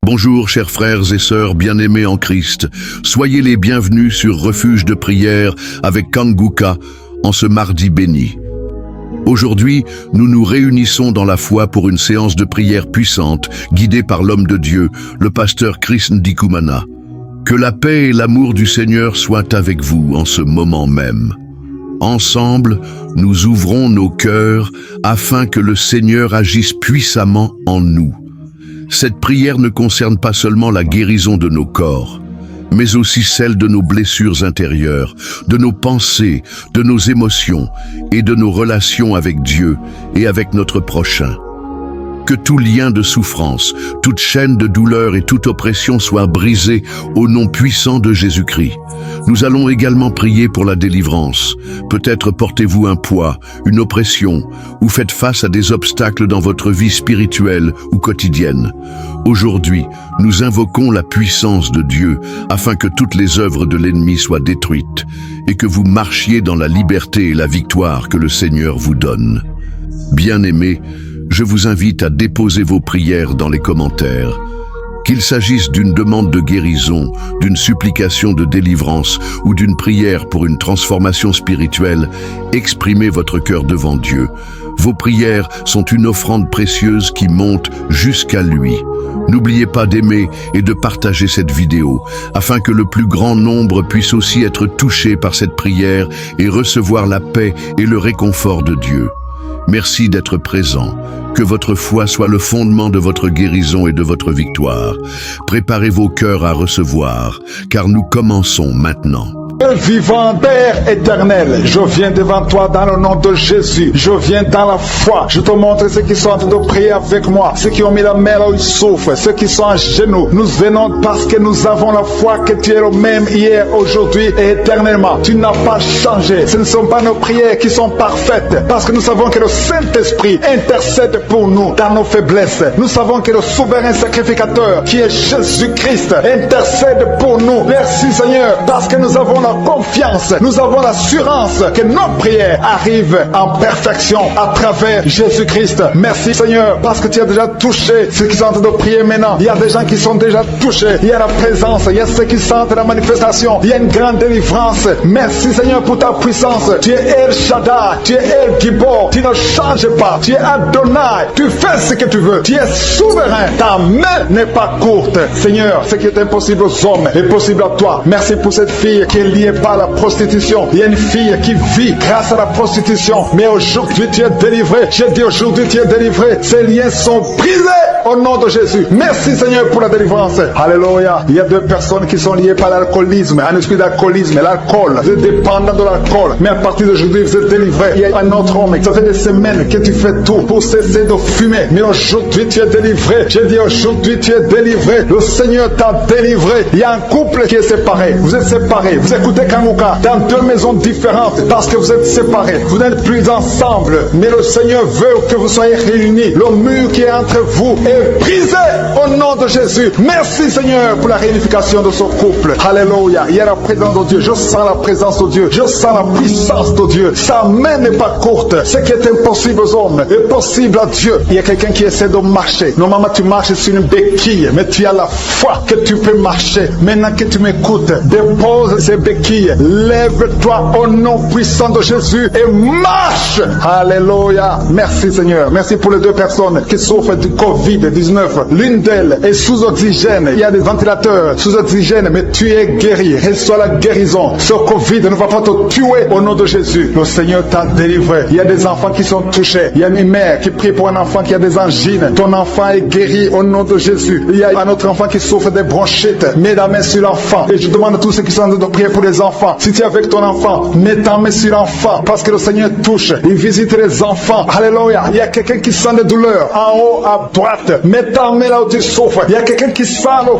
Bonjour chers frères et sœurs bien-aimés en Christ, soyez les bienvenus sur Refuge de prière avec Kanguka en ce mardi béni. Aujourd'hui, nous nous réunissons dans la foi pour une séance de prière puissante, guidée par l'homme de Dieu, le pasteur Chris Ndikumana. Que la paix et l'amour du Seigneur soient avec vous en ce moment même. Ensemble, nous ouvrons nos cœurs afin que le Seigneur agisse puissamment en nous. Cette prière ne concerne pas seulement la guérison de nos corps, mais aussi celle de nos blessures intérieures, de nos pensées, de nos émotions et de nos relations avec Dieu et avec notre prochain. Que tout lien de souffrance, toute chaîne de douleur et toute oppression soit brisée au nom puissant de Jésus-Christ. Nous allons également prier pour la délivrance. Peut-être portez-vous un poids, une oppression, ou faites face à des obstacles dans votre vie spirituelle ou quotidienne. Aujourd'hui, nous invoquons la puissance de Dieu afin que toutes les œuvres de l'ennemi soient détruites et que vous marchiez dans la liberté et la victoire que le Seigneur vous donne. Bien-aimés, je vous invite à déposer vos prières dans les commentaires. Qu'il s'agisse d'une demande de guérison, d'une supplication de délivrance ou d'une prière pour une transformation spirituelle, exprimez votre cœur devant Dieu. Vos prières sont une offrande précieuse qui monte jusqu'à lui. N'oubliez pas d'aimer et de partager cette vidéo, afin que le plus grand nombre puisse aussi être touché par cette prière et recevoir la paix et le réconfort de Dieu. Merci d'être présent. Que votre foi soit le fondement de votre guérison et de votre victoire. Préparez vos cœurs à recevoir, car nous commençons maintenant. Vivant Père éternel, je viens devant toi dans le nom de Jésus. Je viens dans la foi. Je te montre ceux qui sont en train de prier avec moi, ceux qui ont mis la main là où ils souffrent, ceux qui sont à genoux. Nous venons parce que nous avons la foi que tu es le même hier, aujourd'hui et éternellement. Tu n'as pas changé. Ce ne sont pas nos prières qui sont parfaites, parce que nous savons que le Saint-Esprit intercède pour nous dans nos faiblesses. Nous savons que le souverain sacrificateur, qui est Jésus-Christ, intercède pour nous. Merci Seigneur, parce que nous avons la confiance, nous avons l'assurance que nos prières arrivent en perfection à travers Jésus-Christ. Merci Seigneur, parce que tu as déjà touché ceux qui sont en train de prier maintenant. Il y a des gens qui sont déjà touchés. Il y a la présence, il y a ceux qui sentent la manifestation. Il y a une grande délivrance. Merci Seigneur pour ta puissance. Tu es El Shaddai, tu es El Gibor. Tu ne changes pas. Tu es Adonai. Tu fais ce que tu veux. Tu es souverain. Ta main n'est pas courte. Seigneur, ce qui est impossible aux hommes est possible à toi. Merci pour cette fille qui est liée par la prostitution. Il y a une fille qui vit grâce à la prostitution, mais aujourd'hui tu es délivré. J'ai dit aujourd'hui tu es délivré. Ces liens sont brisés au nom de Jésus. Merci Seigneur pour la délivrance. Alléluia. Il y a deux personnes qui sont liées par l'alcoolisme, un esprit d'alcoolisme, l'alcool. Vous êtes dépendant de l'alcool, mais à partir d'aujourd'hui vous êtes délivré. Il y a un autre homme, ça fait des semaines que tu fais tout pour cesser de fumer, mais aujourd'hui tu es délivré. J'ai dit aujourd'hui tu es délivré. Le Seigneur t'a délivré. Il y a un couple qui est séparé. Vous êtes séparés. Vous écoutez Kanguka dans deux maisons différentes parce que vous êtes séparés. Vous n'êtes plus ensemble, mais le Seigneur veut que vous soyez réunis. Le mur qui est entre vous est brisé au nom de Jésus. Merci Seigneur pour la réunification de ce couple. Alléluia. Il y a la présence de Dieu. Je sens la présence de Dieu. Je sens la puissance de Dieu. Sa main n'est pas courte. Ce qui est impossible aux hommes est possible à Dieu. Il y a quelqu'un qui essaie de marcher. Normalement tu marches sur une béquille, mais tu as la foi que tu peux marcher. Maintenant que tu m'écoutes, dépose ces béquilles. Lève-toi au nom puissant de Jésus et marche. Alléluia. Merci Seigneur. Merci pour les deux personnes qui souffrent du Covid-19. L'une d'elles est sous oxygène. Il y a des ventilateurs sous oxygène, mais tu es guéri. Reçois la guérison. Ce Covid ne va pas te tuer au nom de Jésus. Le Seigneur t'a délivré. Il y a des enfants qui sont touchés. Il y a une mère qui prie pour un enfant qui a des angines. Ton enfant est guéri au nom de Jésus. Il y a un autre enfant qui souffre des bronchites. Mets la main sur l'enfant. Et je demande à tous ceux qui sont en train de prier pour les enfants. Si tu es avec ton enfant, mets ta main sur l'enfant, parce que le Seigneur touche. Il visite les enfants. Alléluia. Il y a quelqu'un qui sent des douleurs en haut à droite. Mets ta main là où tu souffres. Il y a quelqu'un qui sent le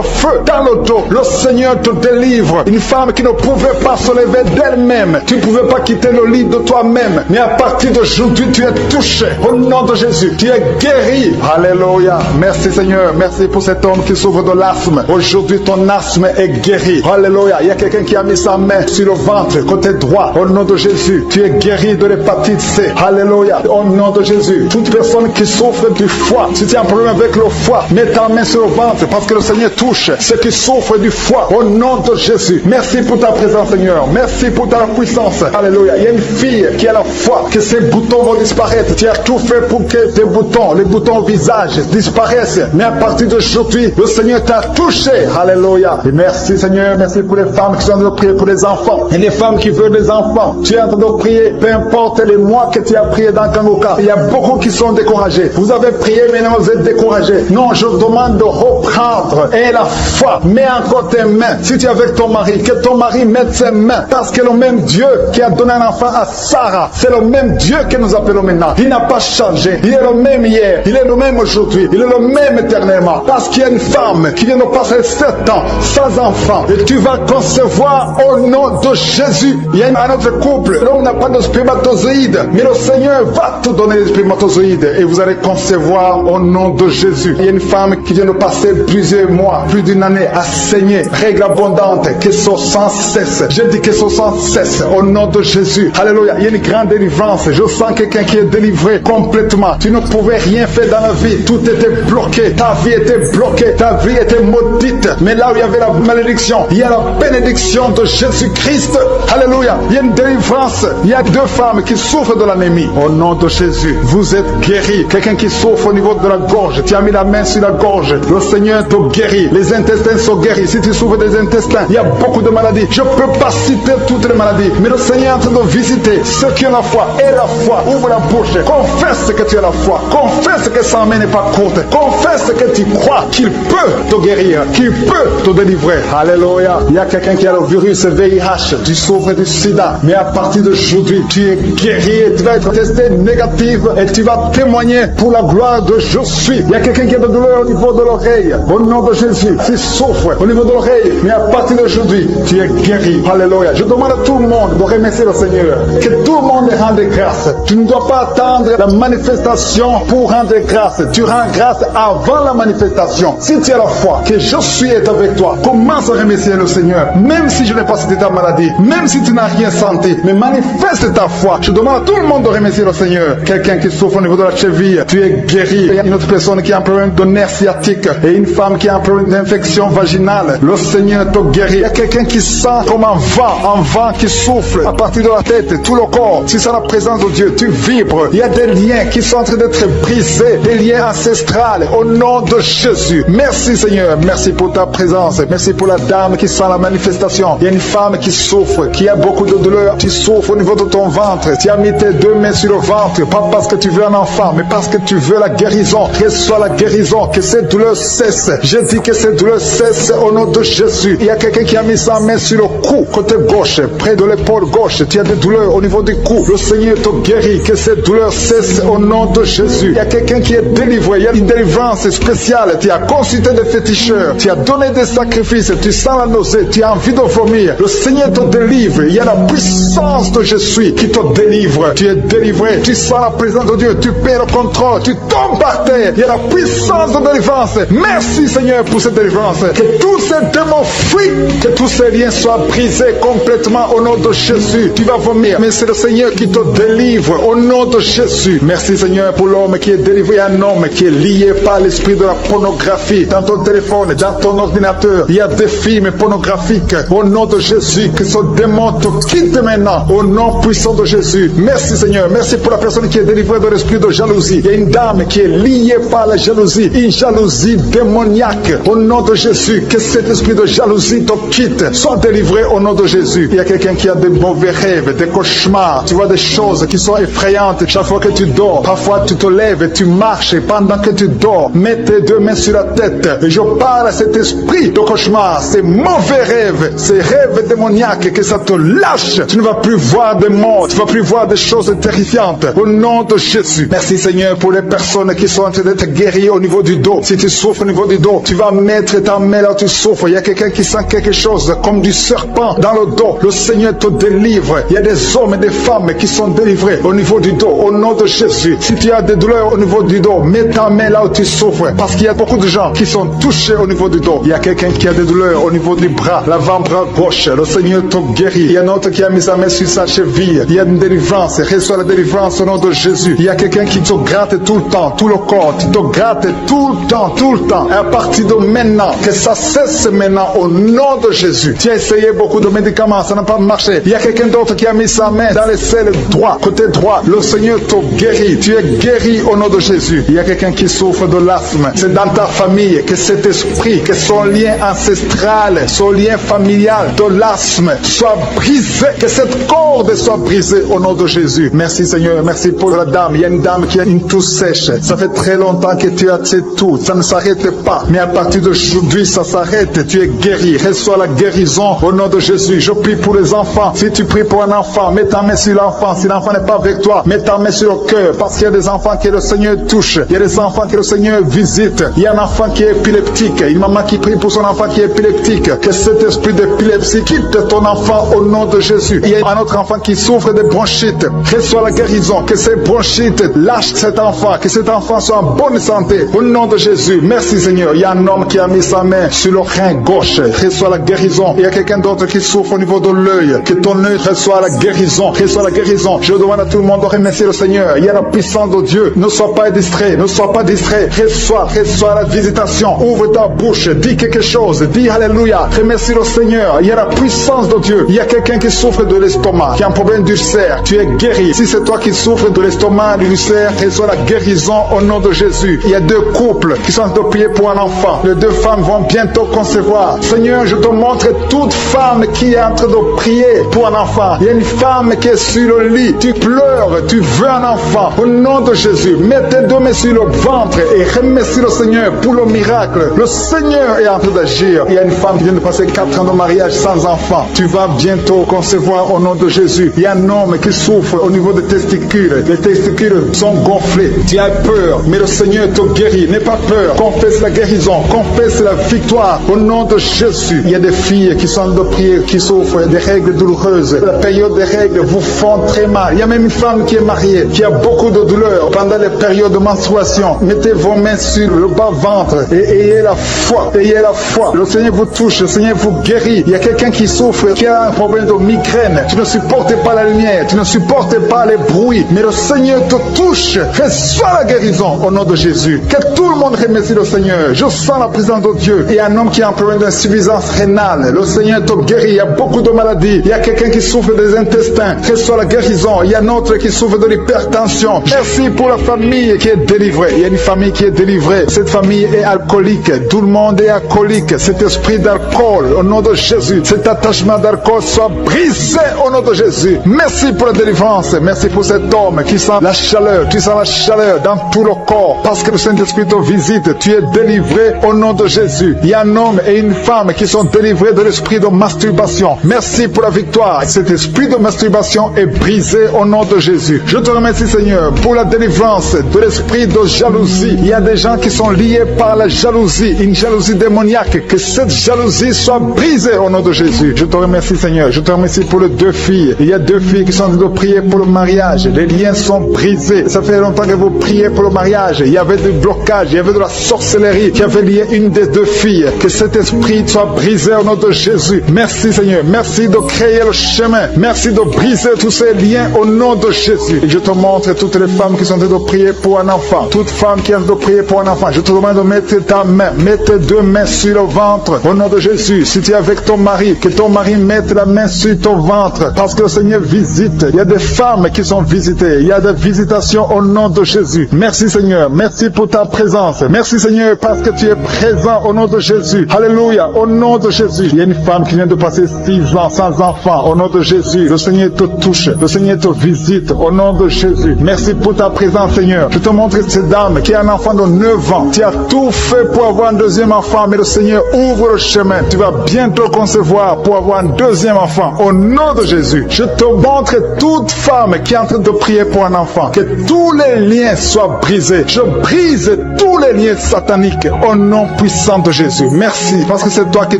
feu dans le dos. Le Seigneur te délivre. Une femme qui ne pouvait pas se lever d'elle-même. Tu ne pouvais pas quitter le lit de toi-même. Mais à partir d'aujourd'hui, tu es touché. Au nom de Jésus, tu es guéri. Alléluia. Merci Seigneur. Merci pour cet homme qui souffre de l'asthme. Aujourd'hui, ton asthme est guéri. Alléluia. Il y a quelqu'un quelqu'un qui a mis sa main sur le ventre, côté droit. Au nom de Jésus, tu es guéri de l'hépatite C. Alléluia. Au nom de Jésus, toute personne qui souffre du foie, si tu as un problème avec le foie, mets ta main sur le ventre parce que le Seigneur touche ceux qui souffrent du foie. Au nom de Jésus, merci pour ta présence, Seigneur. Merci pour ta puissance. Alléluia. Il y a une fille qui a la foi que ses boutons vont disparaître. Tu as tout fait pour que tes boutons, les boutons au visage disparaissent. Mais à partir d'aujourd'hui, le Seigneur t'a touché. Alléluia. Et merci, Seigneur. Merci pour les femmes qui sont en train de prier pour les enfants. Et les femmes qui veulent des enfants. Tu es en train de prier, peu importe les mois que tu as prié dans Kanguka. Il y a beaucoup qui sont découragés. Vous avez prié, maintenant vous êtes découragés. Non, je demande de reprendre. Et la foi, mets encore tes mains. Si tu es avec ton mari, que ton mari mette ses mains. Parce que le même Dieu qui a donné un enfant à Sarah, c'est le même Dieu que nous appelons maintenant. Il n'a pas changé. Il est le même hier. Il est le même aujourd'hui. Il est le même éternellement. Parce qu'il y a une femme qui vient de passer 7 ans sans enfant. Et tu vas concevoir au nom de Jésus. Il y a un autre couple. L'homme n'a pas de spermatozoïdes. Mais le Seigneur va te donner les spermatozoïdes. Et vous allez concevoir au nom de Jésus. Il y a une femme qui vient de passer plusieurs mois, plus d'une année à saigner. Règle abondante. Que ce sans cesse. Je dis que ce sans cesse. Au nom de Jésus. Alléluia. Il y a une grande délivrance. Je sens quelqu'un qui est délivré complètement. Tu ne pouvais rien faire dans la vie. Tout était bloqué. Ta vie était bloquée. Ta vie était maudite. Mais là où il y avait la malédiction, il y a la bénédiction de Jésus-Christ. Alléluia. Il y a une délivrance. Il y a 2 femmes qui souffrent de l'anémie. Au nom de Jésus, vous êtes guéris. Quelqu'un qui souffre au niveau de la gorge, tu as mis la main sur la gorge. Le Seigneur te guérit. Les intestins sont guéris. Si tu souffres des intestins, il y a beaucoup de maladies. Je ne peux pas citer toutes les maladies. Mais le Seigneur est en train de visiter ceux qui ont la foi. Et la foi, ouvre la bouche. Confesse que tu as la foi. Confesse que sa main n'est pas courte. Confesse que tu crois qu'il peut te guérir, qu'il peut te délivrer. Alléluia. Il y a quelqu'un qui a le virus VIH. Tu souffres du sida. Mais à partir d'aujourd'hui, tu es guéri et tu vas être testé négatif et tu vas témoigner pour la gloire de je suis. Il y a quelqu'un qui a de douleur au niveau de l'oreille. Au nom de Jésus, tu souffres au niveau de l'oreille. Mais à partir d'aujourd'hui, tu es guéri. Alléluia. Je demande à tout le monde de remercier le Seigneur. Que tout le monde rende grâce. Tu ne dois pas attendre la manifestation pour rendre grâce. Tu rends grâce avant la manifestation. Si tu as la foi, que je suis avec toi, commence à remercier le Seigneur. Même si je n'ai pas cité ta maladie, même si tu n'as rien senti, mais manifeste ta foi. Je demande à tout le monde de remercier le Seigneur. Quelqu'un qui souffre au niveau de la cheville, tu es guéri. Il y a une autre personne qui a un problème de nerf sciatique et une femme qui a un problème d'infection vaginale. Le Seigneur te guérit. Il y a quelqu'un qui sent comme un vent qui souffle à partir de la tête, tout le corps. Tu sens la présence de Dieu, tu vibres. Il y a des liens qui sont en train d'être brisés, des liens ancestrales. Au nom de Jésus. Merci Seigneur. Merci pour ta présence. Merci pour la dame qui sent la manifestation. Il y a une femme qui souffre, qui a beaucoup de douleur. Tu souffres au niveau de ton ventre. Tu as mis tes 2 mains sur le ventre, pas parce que tu veux un enfant, mais parce que tu veux la guérison. Reçois la guérison, que cette douleur cesse. Je dis que cette douleur cesse au nom de Jésus. Il y a quelqu'un qui a mis sa main sur le cou, côté gauche, près de l'épaule gauche. Tu as des douleurs au niveau du cou. Le Seigneur te guérit, que cette douleur cesse au nom de Jésus. Il y a quelqu'un qui est délivré. Il y a une délivrance spéciale. Tu as consulté des féticheurs. Tu as donné des sacrifices. Tu sens la nausée. Tu as envie de vomir. Le Seigneur te délivre. Il y a la puissance de Jésus qui te délivre. Tu es délivré. Tu sens la présence de Dieu. Tu perds le contrôle. Tu tombes par terre. Il y a la puissance de délivrance. Merci Seigneur pour cette délivrance. Que tous ces démons fuient. Que tous ces liens soient brisés complètement au nom de Jésus. Tu vas vomir. Mais c'est le Seigneur qui te délivre au nom de Jésus. Merci Seigneur pour l'homme qui est délivré. Un homme qui est lié par l'esprit de la pornographie. Dans ton téléphone, dans ton ordinateur, il y a des films pornographiques. Au nom de Jésus, que ce démon te quitte maintenant. Au nom puissant de Jésus. Merci Seigneur. Merci pour la personne qui est délivrée de l'esprit de jalousie. Il y a une dame qui est liée par la jalousie. Une jalousie démoniaque. Au nom de Jésus, que cet esprit de jalousie te quitte. Sois délivré au nom de Jésus. Il y a quelqu'un qui a des mauvais rêves, des cauchemars. Tu vois des choses qui sont effrayantes chaque fois que tu dors. Parfois tu te lèves et tu marches pendant que tu dors. Mets tes 2 mains sur la tête. Et je parle à cet esprit de cauchemar, ces mauvais rêves, ces rêves démoniaques, que ça te lâche. Tu ne vas plus voir de mort. Tu ne vas plus voir des choses terrifiantes. Au nom de Jésus. Merci Seigneur pour les personnes qui sont en train d'être guéries au niveau du dos. Si tu souffres au niveau du dos, tu vas mettre ta main là où tu souffres. Il y a quelqu'un qui sent quelque chose comme du serpent dans le dos. Le Seigneur te délivre. Il y a des hommes et des femmes qui sont délivrés au niveau du dos. Au nom de Jésus. Si tu as des douleurs au niveau du dos, mets ta main là où tu souffres. Parce qu'il y a beaucoup de gens qui sont touchés au niveau du dos. Il y a quelqu'un qui a des douleurs au niveau du bras, l'avant-bras. bras gauche. Le Seigneur te guérit. Il y a un autre qui a mis sa main sur sa cheville. Il y a une délivrance. Reçois la délivrance au nom de Jésus. Il y a quelqu'un qui te gratte tout le temps, tout le corps. Tu te grattes tout le temps, tout le temps. Et à partir de maintenant, que ça cesse maintenant au nom de Jésus. Tu as essayé beaucoup de médicaments, ça n'a pas marché. Il y a quelqu'un d'autre qui a mis sa main dans les selles droit, côté droit. Le Seigneur te guérit. Tu es guéri au nom de Jésus. Il y a quelqu'un qui souffre de l'asthme. C'est dans ta famille que cet esprit, que son lien ancestral, son lien familial de l'asthme soit brisé, que cette corde soit brisée au nom de Jésus. Merci Seigneur, merci pour la dame. Il y a une dame qui a une toux sèche. Ça fait très longtemps que tu as cette toux. Ça ne s'arrête pas. Mais à partir d'aujourd'hui, ça s'arrête. Tu es guéri. Reçois la guérison au nom de Jésus. Je prie pour les enfants. Si tu pries pour un enfant, mets ta main sur l'enfant. Si l'enfant n'est pas avec toi, mets ta main sur le cœur. Parce qu'il y a des enfants que le Seigneur touche. Il y a des enfants que le Seigneur visite. Il y a un enfant qui est épileptique. Une maman qui prie pour son enfant qui est épileptique. Que cet esprit d'épilepsie quitte ton enfant au nom de Jésus. Il y a un autre enfant qui souffre de bronchite. Reçois la guérison. Que ces bronchites lâchent cet enfant. Que cet enfant soit en bonne santé. Au nom de Jésus. Merci Seigneur. Il y a un homme qui a mis sa main sur le rein gauche. Reçois la guérison. Il y a quelqu'un d'autre qui souffre au niveau de l'œil. Que ton œil reçoit la guérison. Reçois la guérison. Je demande à tout le monde de remercier le Seigneur. Il y a la puissance de Dieu. Ne sois pas distrait. Ne sois pas distrait. Reçois la visitation. Ouvre ta bouche. Dis quelque chose. Dis Alléluia. Remercie le Seigneur. Il y a la puissance de Dieu. Il y a quelqu'un qui souffre de l'estomac, qui a un problème d'ulcère. Tu es guéri. Si c'est toi qui souffres de l'estomac, de l'ulcère, reçois la guérison au nom de Jésus. Il y a deux couples qui sont en train de prier pour un enfant. Les deux femmes vont bientôt concevoir. Seigneur, je te montre toute femme qui est en train de prier pour un enfant. Il y a une femme qui est sur le lit. Tu pleures, tu veux un enfant. Au nom de Jésus, mets tes deux mains sur le ventre et remercie le Seigneur pour le miracle. Le Seigneur est en train d'agir. Il y a une femme qui vient de passer 4 ans de mariage sans enfant. Tu vas bientôt concevoir au nom de Jésus. Il y a un homme qui souffre au niveau des testicules. Les testicules sont gonflés. Tu as peur, mais le Seigneur te guérit. N'aie pas peur. Confesse la guérison. Confesse la victoire au nom de Jésus. Il y a des filles qui sont de prier, qui souffrent des règles douloureuses. La période des règles vous font très mal. Il y a même une femme qui est mariée, qui a beaucoup de douleurs pendant les périodes de menstruation. Mettez vos mains sur le bas-ventre et ayez la foi. Ayez la foi. Le Seigneur vous touche. Le Seigneur vous guérit. Il y a quelqu'un qui souffre, qui a un problème de migraine. Tu ne supportes pas la lumière. Tu ne supportes pas les bruits. Mais le Seigneur te touche. Reçois la guérison au nom de Jésus. Que tout le monde remercie le Seigneur. Je sens la présence de Dieu. Il y a un homme qui a un problème d'insuffisance rénale. Le Seigneur te guérit. Il y a beaucoup de maladies. Il y a quelqu'un qui souffre des intestins. Reçois la guérison. Il y a un autre qui souffre de l'hypertension. Merci pour la famille qui est délivrée. Il y a une famille qui est délivrée. Cette famille est alcoolique. Tout le monde est alcoolique. Cet esprit d'alcool, au nom de Jésus, cet attachement d'alcool soit brisé au nom de Jésus. Merci pour la délivrance. Merci pour cet homme qui sent la chaleur. Tu sens la chaleur dans tout le corps. Parce que le Saint-Esprit te visite. Tu es délivré au nom de Jésus. Il y a un homme et une femme qui sont délivrés de l'esprit de masturbation. Merci pour la victoire. Cet esprit de masturbation est brisé au nom de Jésus. Je te remercie Seigneur pour la délivrance de l'esprit de jalousie. Il y a des gens qui sont liés par la jalousie, une jalousie démoniaque. Que cette jalousie soit brisée au nom de Jésus. Je te remercie Seigneur. Je te remercie pour les deux filles. Il y a deux filles qui sont en train de prier pour le mariage. Les liens sont brisés. Ça fait longtemps que vous priez pour le mariage. Il y avait du blocage, il y avait de la sorcellerie qui avait lié une des deux filles. Que cet esprit soit brisé au nom de Jésus. Merci Seigneur. Merci de créer le chemin. Merci de briser tous ces liens au nom de Jésus. Et je te montre toutes les femmes qui sont en train de prier pour un enfant. Toute femme qui est en train de prier pour un enfant. Je te demande de mettre ta main, mets tes deux mains sur le ventre au nom de Jésus. Si tu es avec ton mari, que ton mari mette la main sur ton ventre. Parce que le Seigneur visite. Il y a des femmes qui sont visitées. Il y a des visitations au nom de Jésus. Merci Seigneur. Merci pour ta présence. Merci Seigneur parce que tu es présent au nom de Jésus. Alléluia. Au nom de Jésus. Il y a une femme qui vient de passer 6 ans sans enfant. Au nom de Jésus. Le Seigneur te touche. Le Seigneur te visite. Au nom de Jésus. Merci pour ta présence Seigneur. Je te montre cette dame qui a un enfant de 9 ans. Tu as tout fait pour avoir un deuxième enfant. Mais le Seigneur ouvre le chemin. Tu vas bientôt concevoir pour avoir un deuxième enfant. Au nom de Jésus. Je te montre toute femme qui est en train de prier pour un enfant. Que tous les liens soient brisés. Je brise tous les liens sataniques au nom puissant de Jésus. Merci parce que c'est toi qui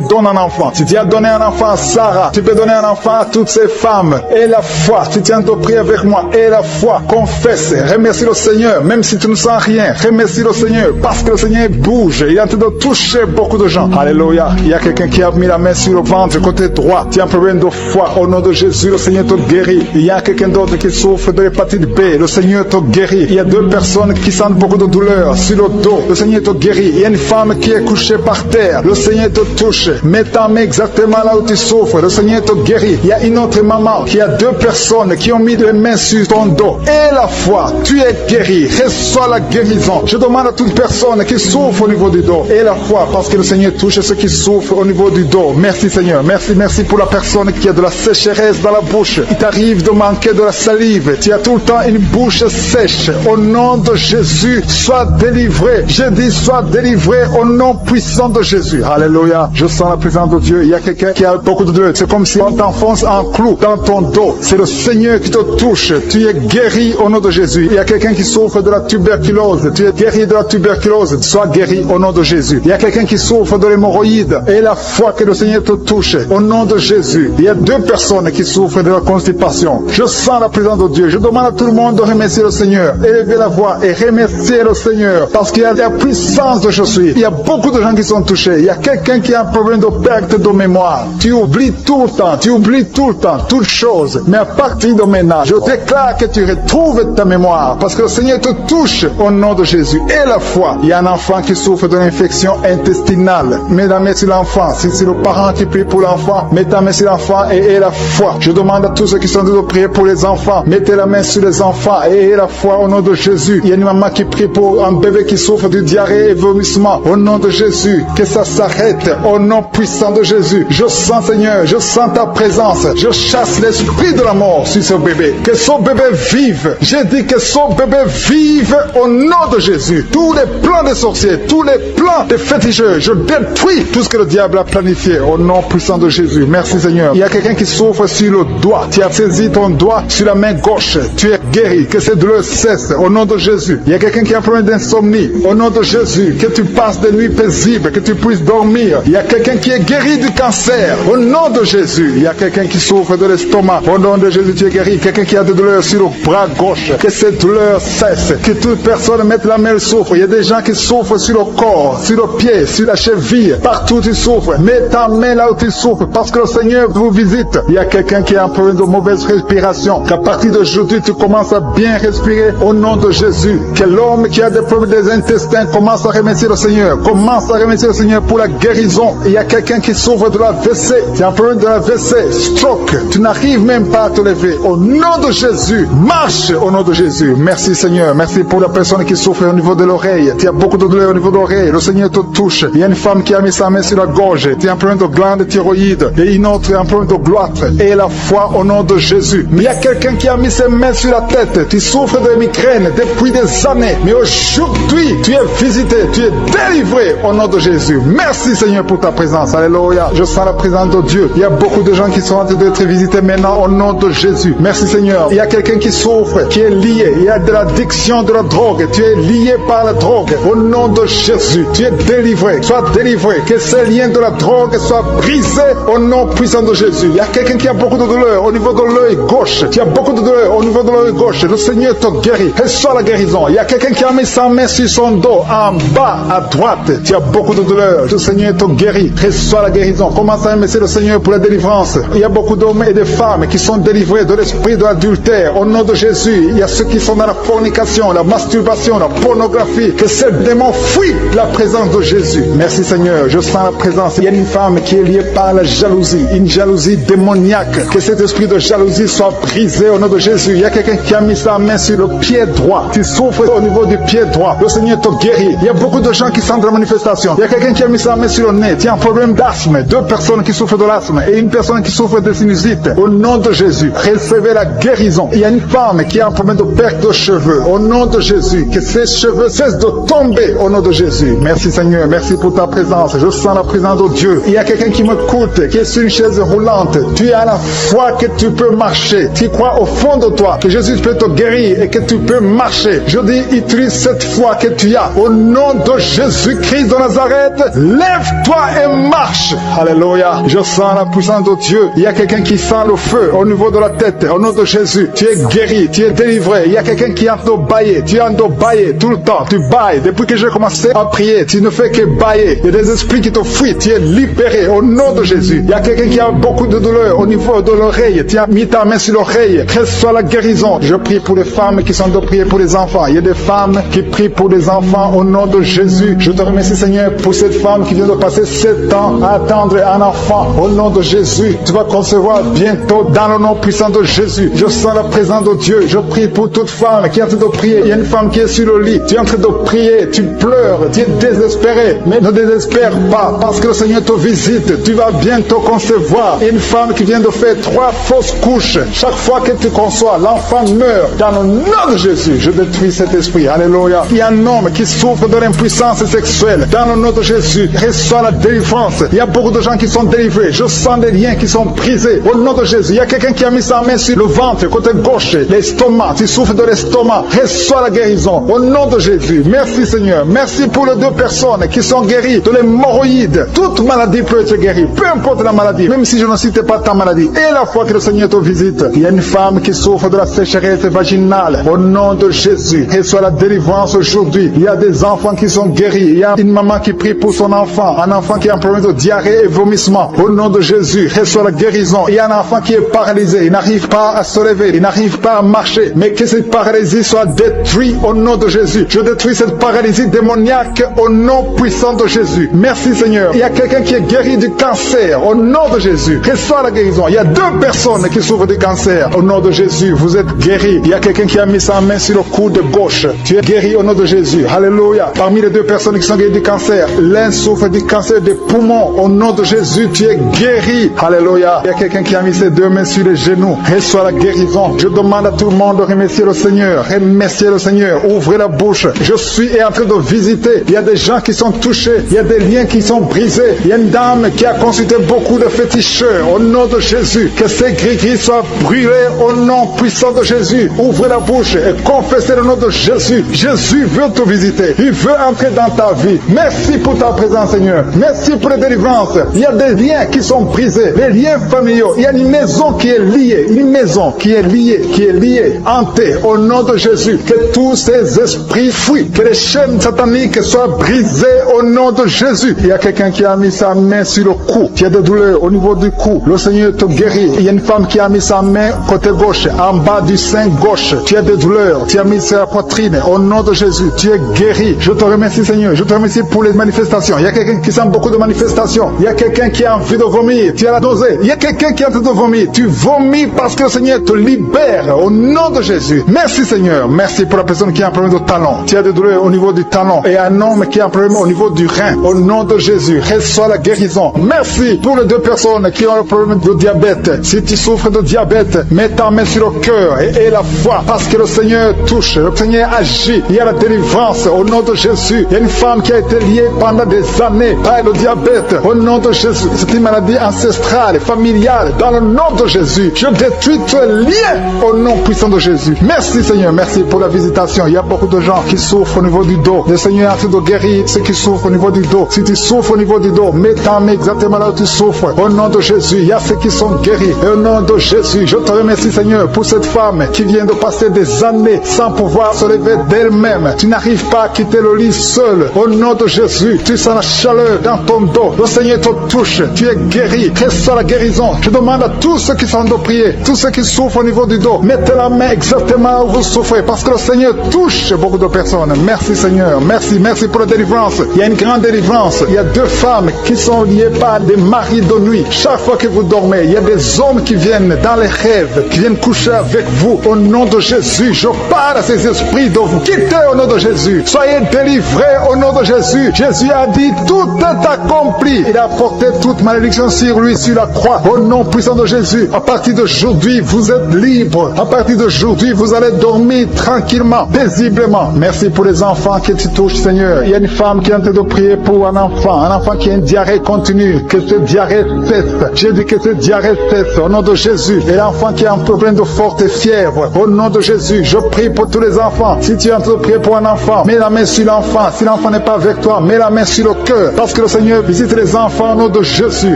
donnes un enfant. Si tu as donné un enfant à Sarah, tu peux donner un enfant à toutes ces femmes. Et la foi, si tu es en train de prier avec moi, et la foi, confesse, remercie le Seigneur, même si tu ne sens rien, remercie le Seigneur parce que le Seigneur bouge. Il est en train de toucher beaucoup de gens. Alléluia. Il y a quelqu'un qui a mis la main sur le ventre, côté droit. Tu as un problème de foie. Au nom de Jésus, le Seigneur te guérit. Il y a quelqu'un d'autre qui souffre de l'hépatite B. Le Seigneur te guérit. Il y a 2 personnes qui sentent beaucoup de douleur sur le dos. Le Seigneur te guérit. Il y a une femme qui est couchée par terre. Le Seigneur te touche. Mets ta main exactement là où tu souffres. Le Seigneur te guérit. Il y a une autre maman qui a 2 personnes qui ont mis les mains sur ton dos. Et la foi, tu es guéri. Reçois la guérison. Je demande à toute personne qui souffre au niveau du dos. Et la foi, parce que le Seigneur touche ceux qui souffrent au niveau du dos. Merci Seigneur. Merci pour la personne qui a de la sécheresse dans la bouche. Il t'arrive de manquer de la salive. Tu as tout le temps une bouche sèche. Au nom de Jésus, sois délivré. Je dis sois délivré au nom puissant de Jésus. Alléluia. Je sens la présence de Dieu. Il y a quelqu'un qui a beaucoup de douleur. C'est comme si on t'enfonce un clou dans ton dos. C'est le Seigneur qui te touche. Tu es guéri au nom de Jésus. Il y a quelqu'un qui souffre de la tuberculose. Tu es guéri de la tuberculose. Sois guéri au nom de Jésus. Il y a quelqu'un qui souffre de l'hémorroïde. Et la foi que le Seigneur te touche au nom de Jésus. Il y a 2 personnes qui souffrent de la constipation. Je sens la présence de Dieu. Je demande à tout le monde de remercier le Seigneur. Élevez la voix et remercier le Seigneur. Parce qu'il y a la puissance de je suis. Il y a beaucoup de gens qui sont touchés. Il y a quelqu'un qui a un problème de perte de mémoire. Tu oublies tout le temps. Tu oublies tout le temps. Toutes choses. Mais à partir de maintenant, je déclare que tu retrouves ta mémoire. Parce que le Seigneur te touche au nom de Jésus. Et la foi. Il y a un enfant qui souffre d'une infection intestinale. Mets la main sur l'enfant. Si c'est le parent qui prie pour l'enfant, mets ta main sur l'enfant et aie la foi. Je demande à tous ceux qui sont de prier pour les enfants. Mettez la main sur les enfants et aie la foi au nom de Jésus. Il y a une maman qui prie pour un bébé qui souffre de diarrhée et vomissement. Au nom de Jésus, que ça s'arrête. Au nom puissant de Jésus. Je sens Seigneur, je sens ta présence. Je chasse l'esprit de la mort sur ce bébé. Que ce bébé vive. J'ai dit que ce bébé vive au nom de Jésus. Tous les plans des sorciers, tous les plans des féticheurs, je détruis tout ce que le diable a planifié au nom puissant de Jésus. Merci Seigneur. Il y a quelqu'un qui souffre sur le doigt. Tu as saisi ton doigt sur la main gauche. Tu es guéri. Que cette douleur cesse au nom de Jésus. Il y a quelqu'un qui a un problème d'insomnie. Au nom de Jésus. Que tu passes des nuits paisibles. Que tu puisses dormir. Il y a quelqu'un qui est guéri du cancer. Au nom de Jésus. Il y a quelqu'un qui souffre de l'estomac. Au nom de Jésus, tu es guéri. Quelqu'un qui a des douleurs sur le bras gauche. Que cette douleur cesse. Que toute personne mette la main, souffre. Il y a des gens qui souffrent sur le corps, sur le pied, sur la cheville. Partout tu souffres. Mets ta main là où tu souffres. Parce que le Seigneur vous visite. Il y a quelqu'un qui a un problème de mauvaise respiration. Qu'à partir d'aujourd'hui, tu commences à bien respirer au nom de Jésus. Que l'homme qui a des problèmes des intestins commence à remercier le Seigneur. Commence à remercier le Seigneur pour la guérison. Il y a quelqu'un qui souffre de la WC. Tu as un problème de la WC. Stroke. Tu n'arrives même pas à te lever. Au nom de Jésus. Marche au nom de Jésus. Merci Seigneur. Merci pour la personne qui souffre au niveau de l'oreille. Tu as beaucoup de douleur au niveau de l'oreille. Le Seigneur te touche. Il y a une femme qui a mis sa main sur la gorge. Tu as un problème de glande thyroïde. Et une autre a un problème de gloître. Et la foi au nom de Jésus. Mais il y a quelqu'un qui a mis ses mains sur la tête. Tu souffres de migraine depuis des années. Mais aujourd'hui, tu es visité. Tu es délivré au nom de Jésus. Merci Seigneur pour ta présence. Alléluia. Je sens la présence de Dieu. Il y a beaucoup de gens qui sont en train d'être visités maintenant au nom de Jésus. Merci Seigneur. Il y a quelqu'un qui souffre, qui est lié. Il y a de l'addiction de la drogue. Tu es lié par la drogue. Au nom de Jésus, tu es délivré. Sois délivré. Que ces liens de la drogue soient brisés au nom puissant de Jésus. Il y a quelqu'un qui a beaucoup de douleur au niveau de l'œil gauche. Tu as beaucoup de douleur au niveau de l'œil gauche. Le Seigneur te guérit. Reçois la guérison. Il y a quelqu'un qui a mis sa main sur son dos en bas à droite. Tu as beaucoup de douleur. Le Seigneur te guérit. Reçois la guérison. Commence à remercier le Seigneur pour la délivrance. Il y a beaucoup d'hommes et de femmes qui sont délivrés de l'esprit de l'adultère. Au nom de Jésus, il y a ceux qui sont dans la fornication, la masturbation, la pornographie. Que ces démons fuient la présence de Jésus. Merci Seigneur. Je sens la présence. Il y a une femme qui est liée par la jalousie. Une jalousie démoniaque. Que cet esprit de jalousie soit brisé au nom de Jésus. Il y a quelqu'un qui a mis sa main sur le pied droit. Tu souffres au niveau du pied droit. Le Seigneur te guérit. Il y a beaucoup de gens qui sont dans la manifestation. Il y a quelqu'un qui a mis sa main sur le nez. Tu as un problème d'asthme. 2 personnes qui souffrent de l'asthme et une personne qui souffre de sinusite. Au nom de Jésus, recevez la guérison. Il y a une femme qui a un problème de perte de cheveux. Au nom de Jésus, que ses cheveux cessent de tomber au nom de Jésus. Merci Seigneur. Merci pour ta présence. Je sens la présence de Dieu. Il y a quelqu'un qui m'écoute, qui est sur une chaise roulante. Tu as la foi que tu peux marcher. Tu crois au fond de toi que Jésus peut te guérir et que tu peux marcher. Je dis, utilise cette foi que tu as. Au nom de Jésus-Christ de Nazareth, lève-toi et marche. Alléluia. Je sens la puissance de Dieu. Il y a quelqu'un qui sent le feu au niveau de la tête. Au nom de Jésus, tu es guéri, tu es délivré. Il y a quelqu'un qui est en train de bailler. Tu es en train de bailler tout le temps. Tu bailles. Depuis que j'ai commencé à prier, tu ne fais que bailler. Il y a des esprits qui te fuient. Tu es libéré. libéré au nom de Jésus. Il y a quelqu'un qui a beaucoup de douleur au niveau de l'oreille. Tu as mis ta main sur l'oreille. Reçois la guérison. Je prie pour les femmes qui sont de prier pour les enfants. Il y a des femmes qui prient pour des enfants au nom de Jésus. Je te remercie, Seigneur, pour cette femme qui vient de passer 7 ans à attendre un enfant. Au nom de Jésus, tu vas concevoir bientôt dans le nom puissant de Jésus. Je sens la présence de Dieu. Je prie pour toute femme qui est en train de prier. Il y a une femme qui est sur le lit. Tu es en train de prier. Tu pleures. Tu es désespéré. Mais ne désespère pas parce que le Seigneur te visite. Tu vas bientôt concevoir. Il y a une femme qui vient de faire 3 fausses couches. Chaque fois que tu conçois, l'enfant meurt. Dans le nom de Jésus, je détruis cet esprit. Alléluia. Il y a un homme qui souffre de l'impuissance sexuelle. Dans le nom de Jésus, reçois la délivrance. Il y a beaucoup de gens qui sont délivrés. Je sens des liens qui sont brisés. Au nom de Jésus, il y a quelqu'un qui a mis sa main sur le ventre, côté gauche, l'estomac. Tu souffres de l'estomac. Reçois la guérison. Au nom de Jésus. Merci Seigneur. Merci pour les 2 personnes qui sont guéries de l'hémorroïde. Toute maladie peut être guérie. Peu importe la maladie. Même si je ne cite pas ta maladie. Et la fois que le Seigneur te visite, il y a une femme qui souffre de la sécheresse vaginale. Au nom de Jésus, reçois la délivrance aujourd'hui. Il y a des enfants qui sont guéris. Il y a une maman qui prie pour son enfant. Un enfant qui a un problème de diarrhée et vomissement. Au nom de Jésus, reçois la guérison. Il y a un enfant qui est paralysé. Il n'arrive pas à se lever. Il n'arrive pas à marcher. Mais que cette paralysie soit détruite au nom de Jésus. Je détruis cette paralysie démoniaque au nom puissant de Jésus. Merci Seigneur. Il y a quelqu'un qui est guéri du cancer. Au nom de Jésus, reçois la guérison. Il y a 2 personnes qui souffrent du cancer. Au nom de Jésus, vous êtes guéris. Il y a quelqu'un qui a mis sa main sur le coude gauche. Tu es guéri au nom de Jésus. Alléluia. Parmi les 2 personnes qui sont guéries du cancer, l'un souffre du cancer des poumons. Au nom de Jésus, tu es guéri. Alléluia. Il y a quelqu'un qui a mis ses 2 mains sur les genoux. Reçois la guérison. Je demande à tout le monde de remercier le Seigneur. Remercier le Seigneur. Ouvrez la bouche. Je suis en train de visiter. Il y a des gens qui sont touchés. Il y a des liens qui sont brisés. Il y a une dame qui a consulté beaucoup de féticheurs. Au nom de Jésus, que ces gris-gris soient brûlés au nom puissant de Jésus. Ouvrez la bouche et confessez le nom de Jésus. Jésus veut te visiter. Il veut entrer dans ta vie. Merci pour ta présence, Seigneur. Merci pour la délivrance. Il y a des liens qui sont brisés. Les liens familiaux. Il y a une maison qui est liée. Une maison qui est liée. Hantée. Au nom de Jésus. Que tous ces esprits fuient. Que les chaînes sataniques soient brisées au nom de Jésus. Il y a quelqu'un qui a mis sa main sur le cou. Tu as des douleurs au niveau du cou. Le Seigneur te guérit. Il y a une femme qui a mis sa main côté gauche, en bas du sein gauche. Tu as des douleurs. Tu as mis sur la poitrine. Au nom de Jésus, tu es guéri. Je te remercie, Seigneur. Je te remercie pour les manifestations. Il y a quelqu'un qui sent beaucoup de manifestations. Il y a quelqu'un qui a envie de vomir. Tu as la nausée. Il y a quelqu'un qui est en train de vomir. Tu vomis parce que le Seigneur te libère. Au nom de Jésus. Merci, Seigneur. Merci pour la personne qui a un problème de talon. Tu as des douleurs au niveau du talon. Et un homme qui a un problème au niveau du rein. Au nom de Jésus, reçois la guérison. Merci pour les 2 personnes qui ont le problème de diabète. Si tu souffres de diabète, mets ta main sur le cœur et la foi. Parce que le Seigneur touche. Le Seigneur agit. Il y a la délivrance au nom de Jésus. Il y a une femme qui a été liée pendant des années par le diabète. Au nom de Jésus. C'est une maladie ancestrale, familiale. Dans le nom de Jésus, je détruis tous les liens au nom puissant de Jésus. Merci Seigneur. Merci pour la visitation. Il y a beaucoup de gens qui souffrent au niveau du dos. Le Seigneur est en train de guérir ceux qui souffrent au niveau du dos. Si tu souffres au niveau du dos, mets ta main exactement là où tu souffres. Au nom de Jésus, il y a ceux qui sont guéris. Et au nom de Jésus, je te remercie Seigneur pour cette femme qui vient de passer des années sans pouvoir se lever d'elle-même. Tu n'arrives pas à quitter le lit seul. Au nom de Jésus, tu sens la chaleur dans ton dos. Le Seigneur te touche. Tu es guéri. Reçois la guérison. Je demande à tous ceux qui sont de prier, tous ceux qui souffrent au niveau du dos, mettez la main exactement où vous souffrez parce que le Seigneur touche beaucoup de personnes. Merci Seigneur. Merci pour la délivrance. Il y a une grande délivrance. Il y a 2 femmes qui sont liées par des maris de nuit. Chaque fois que vous dormez, il y a des hommes qui viennent dans les rêves, qui viennent coucher avec vous. Au nom de Jésus, je parle à ces esprits de vous quitter au nom de Jésus. Soyez délivrés au nom de Jésus. Jésus a dit, tout est accompli. Il a porté toute malédiction sur lui, sur la croix. Au nom puissant de Jésus, à partir d'aujourd'hui, vous êtes libres. À partir d'aujourd'hui, vous allez dormir tranquillement, paisiblement. Merci pour les enfants qui te touchent, Seigneur. Il y a une femme qui est en train de prier pour un enfant qui a une diarrhée continue. Que cette diarrhée cesse. J'ai dit que cette diarrhée cesse au nom de Jésus. Et l'enfant qui a un problème de forte fièvre, au nom de Jésus, je prie pour tous les enfants. Si tu es en train de prier pour un enfant, mets la main sur l'enfant. Si l'enfant n'est pas avec toi, mets la main sur le cœur. Parce que le Seigneur visite les enfants au nom de Jésus.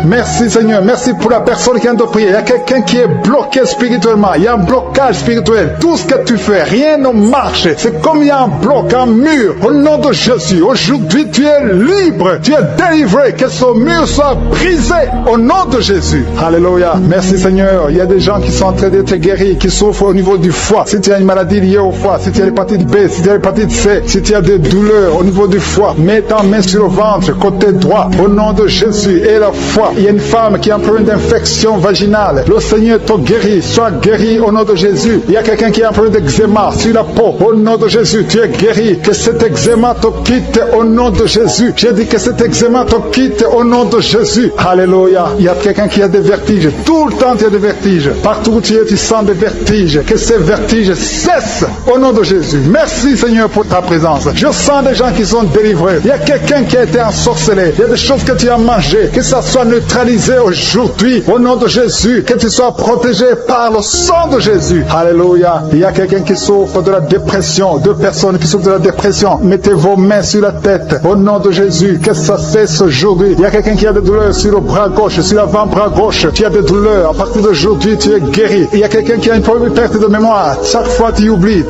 Merci Seigneur. Merci pour la personne qui est en train de prier. Il y a quelqu'un qui est bloqué spirituellement. Il y a un blocage spirituel. Tout ce que tu fais, rien ne marche. C'est comme il y a un bloc, un mur. Au nom de Jésus, aujourd'hui tu es libre. Tu es délivré. Que ce mur murs soient brisés au nom de Jésus. Alléluia. Merci Seigneur. Il y a des gens qui sont en train d'être guéris, qui souffrent au niveau du foie. Si tu as une maladie liée au foie, si tu as l'hépatite B, si tu as l'hépatite C, si tu as des douleurs au niveau du foie, mets ta main sur le ventre, côté droit, au nom de Jésus. Et la foi. Il y a une femme qui a un problème d'infection vaginale. Le Seigneur te guérit. Sois guéri au nom de Jésus. Il y a quelqu'un qui a un problème d'eczéma sur la peau. Au nom de Jésus, tu es guéri. Que cet eczéma te quitte au nom de Jésus. J'ai dit que cet eczéma te quitte au nom de Jésus. Alléluia. Il y a quelqu'un qui a des vertiges. Tout le temps, tu as des vertiges. Partout où tu es, tu sens des vertiges. Que ces vertiges cessent au nom de Jésus. Merci Seigneur pour ta présence. Je sens des gens qui sont délivrés. Il y a quelqu'un qui a été ensorcelé. Il y a des choses que tu as mangées. Que ça soit neutralisé aujourd'hui au nom de Jésus. Que tu sois protégé par le sang de Jésus. Alléluia. Il y a quelqu'un qui souffre de la dépression. Deux personnes qui souffrent de la dépression. Mettez vos mains sur la tête au nom de Jésus. Que ça cesse aujourd'hui. Il y a quelqu'un qui a des douleurs sur le bras gauche, sur l'avant-bras gauche. Tu as des douleurs. À partir d'aujourd'hui, tu es guéri. Il y a quelqu'un qui a une perte de mémoire. Chaque fois, tu oublies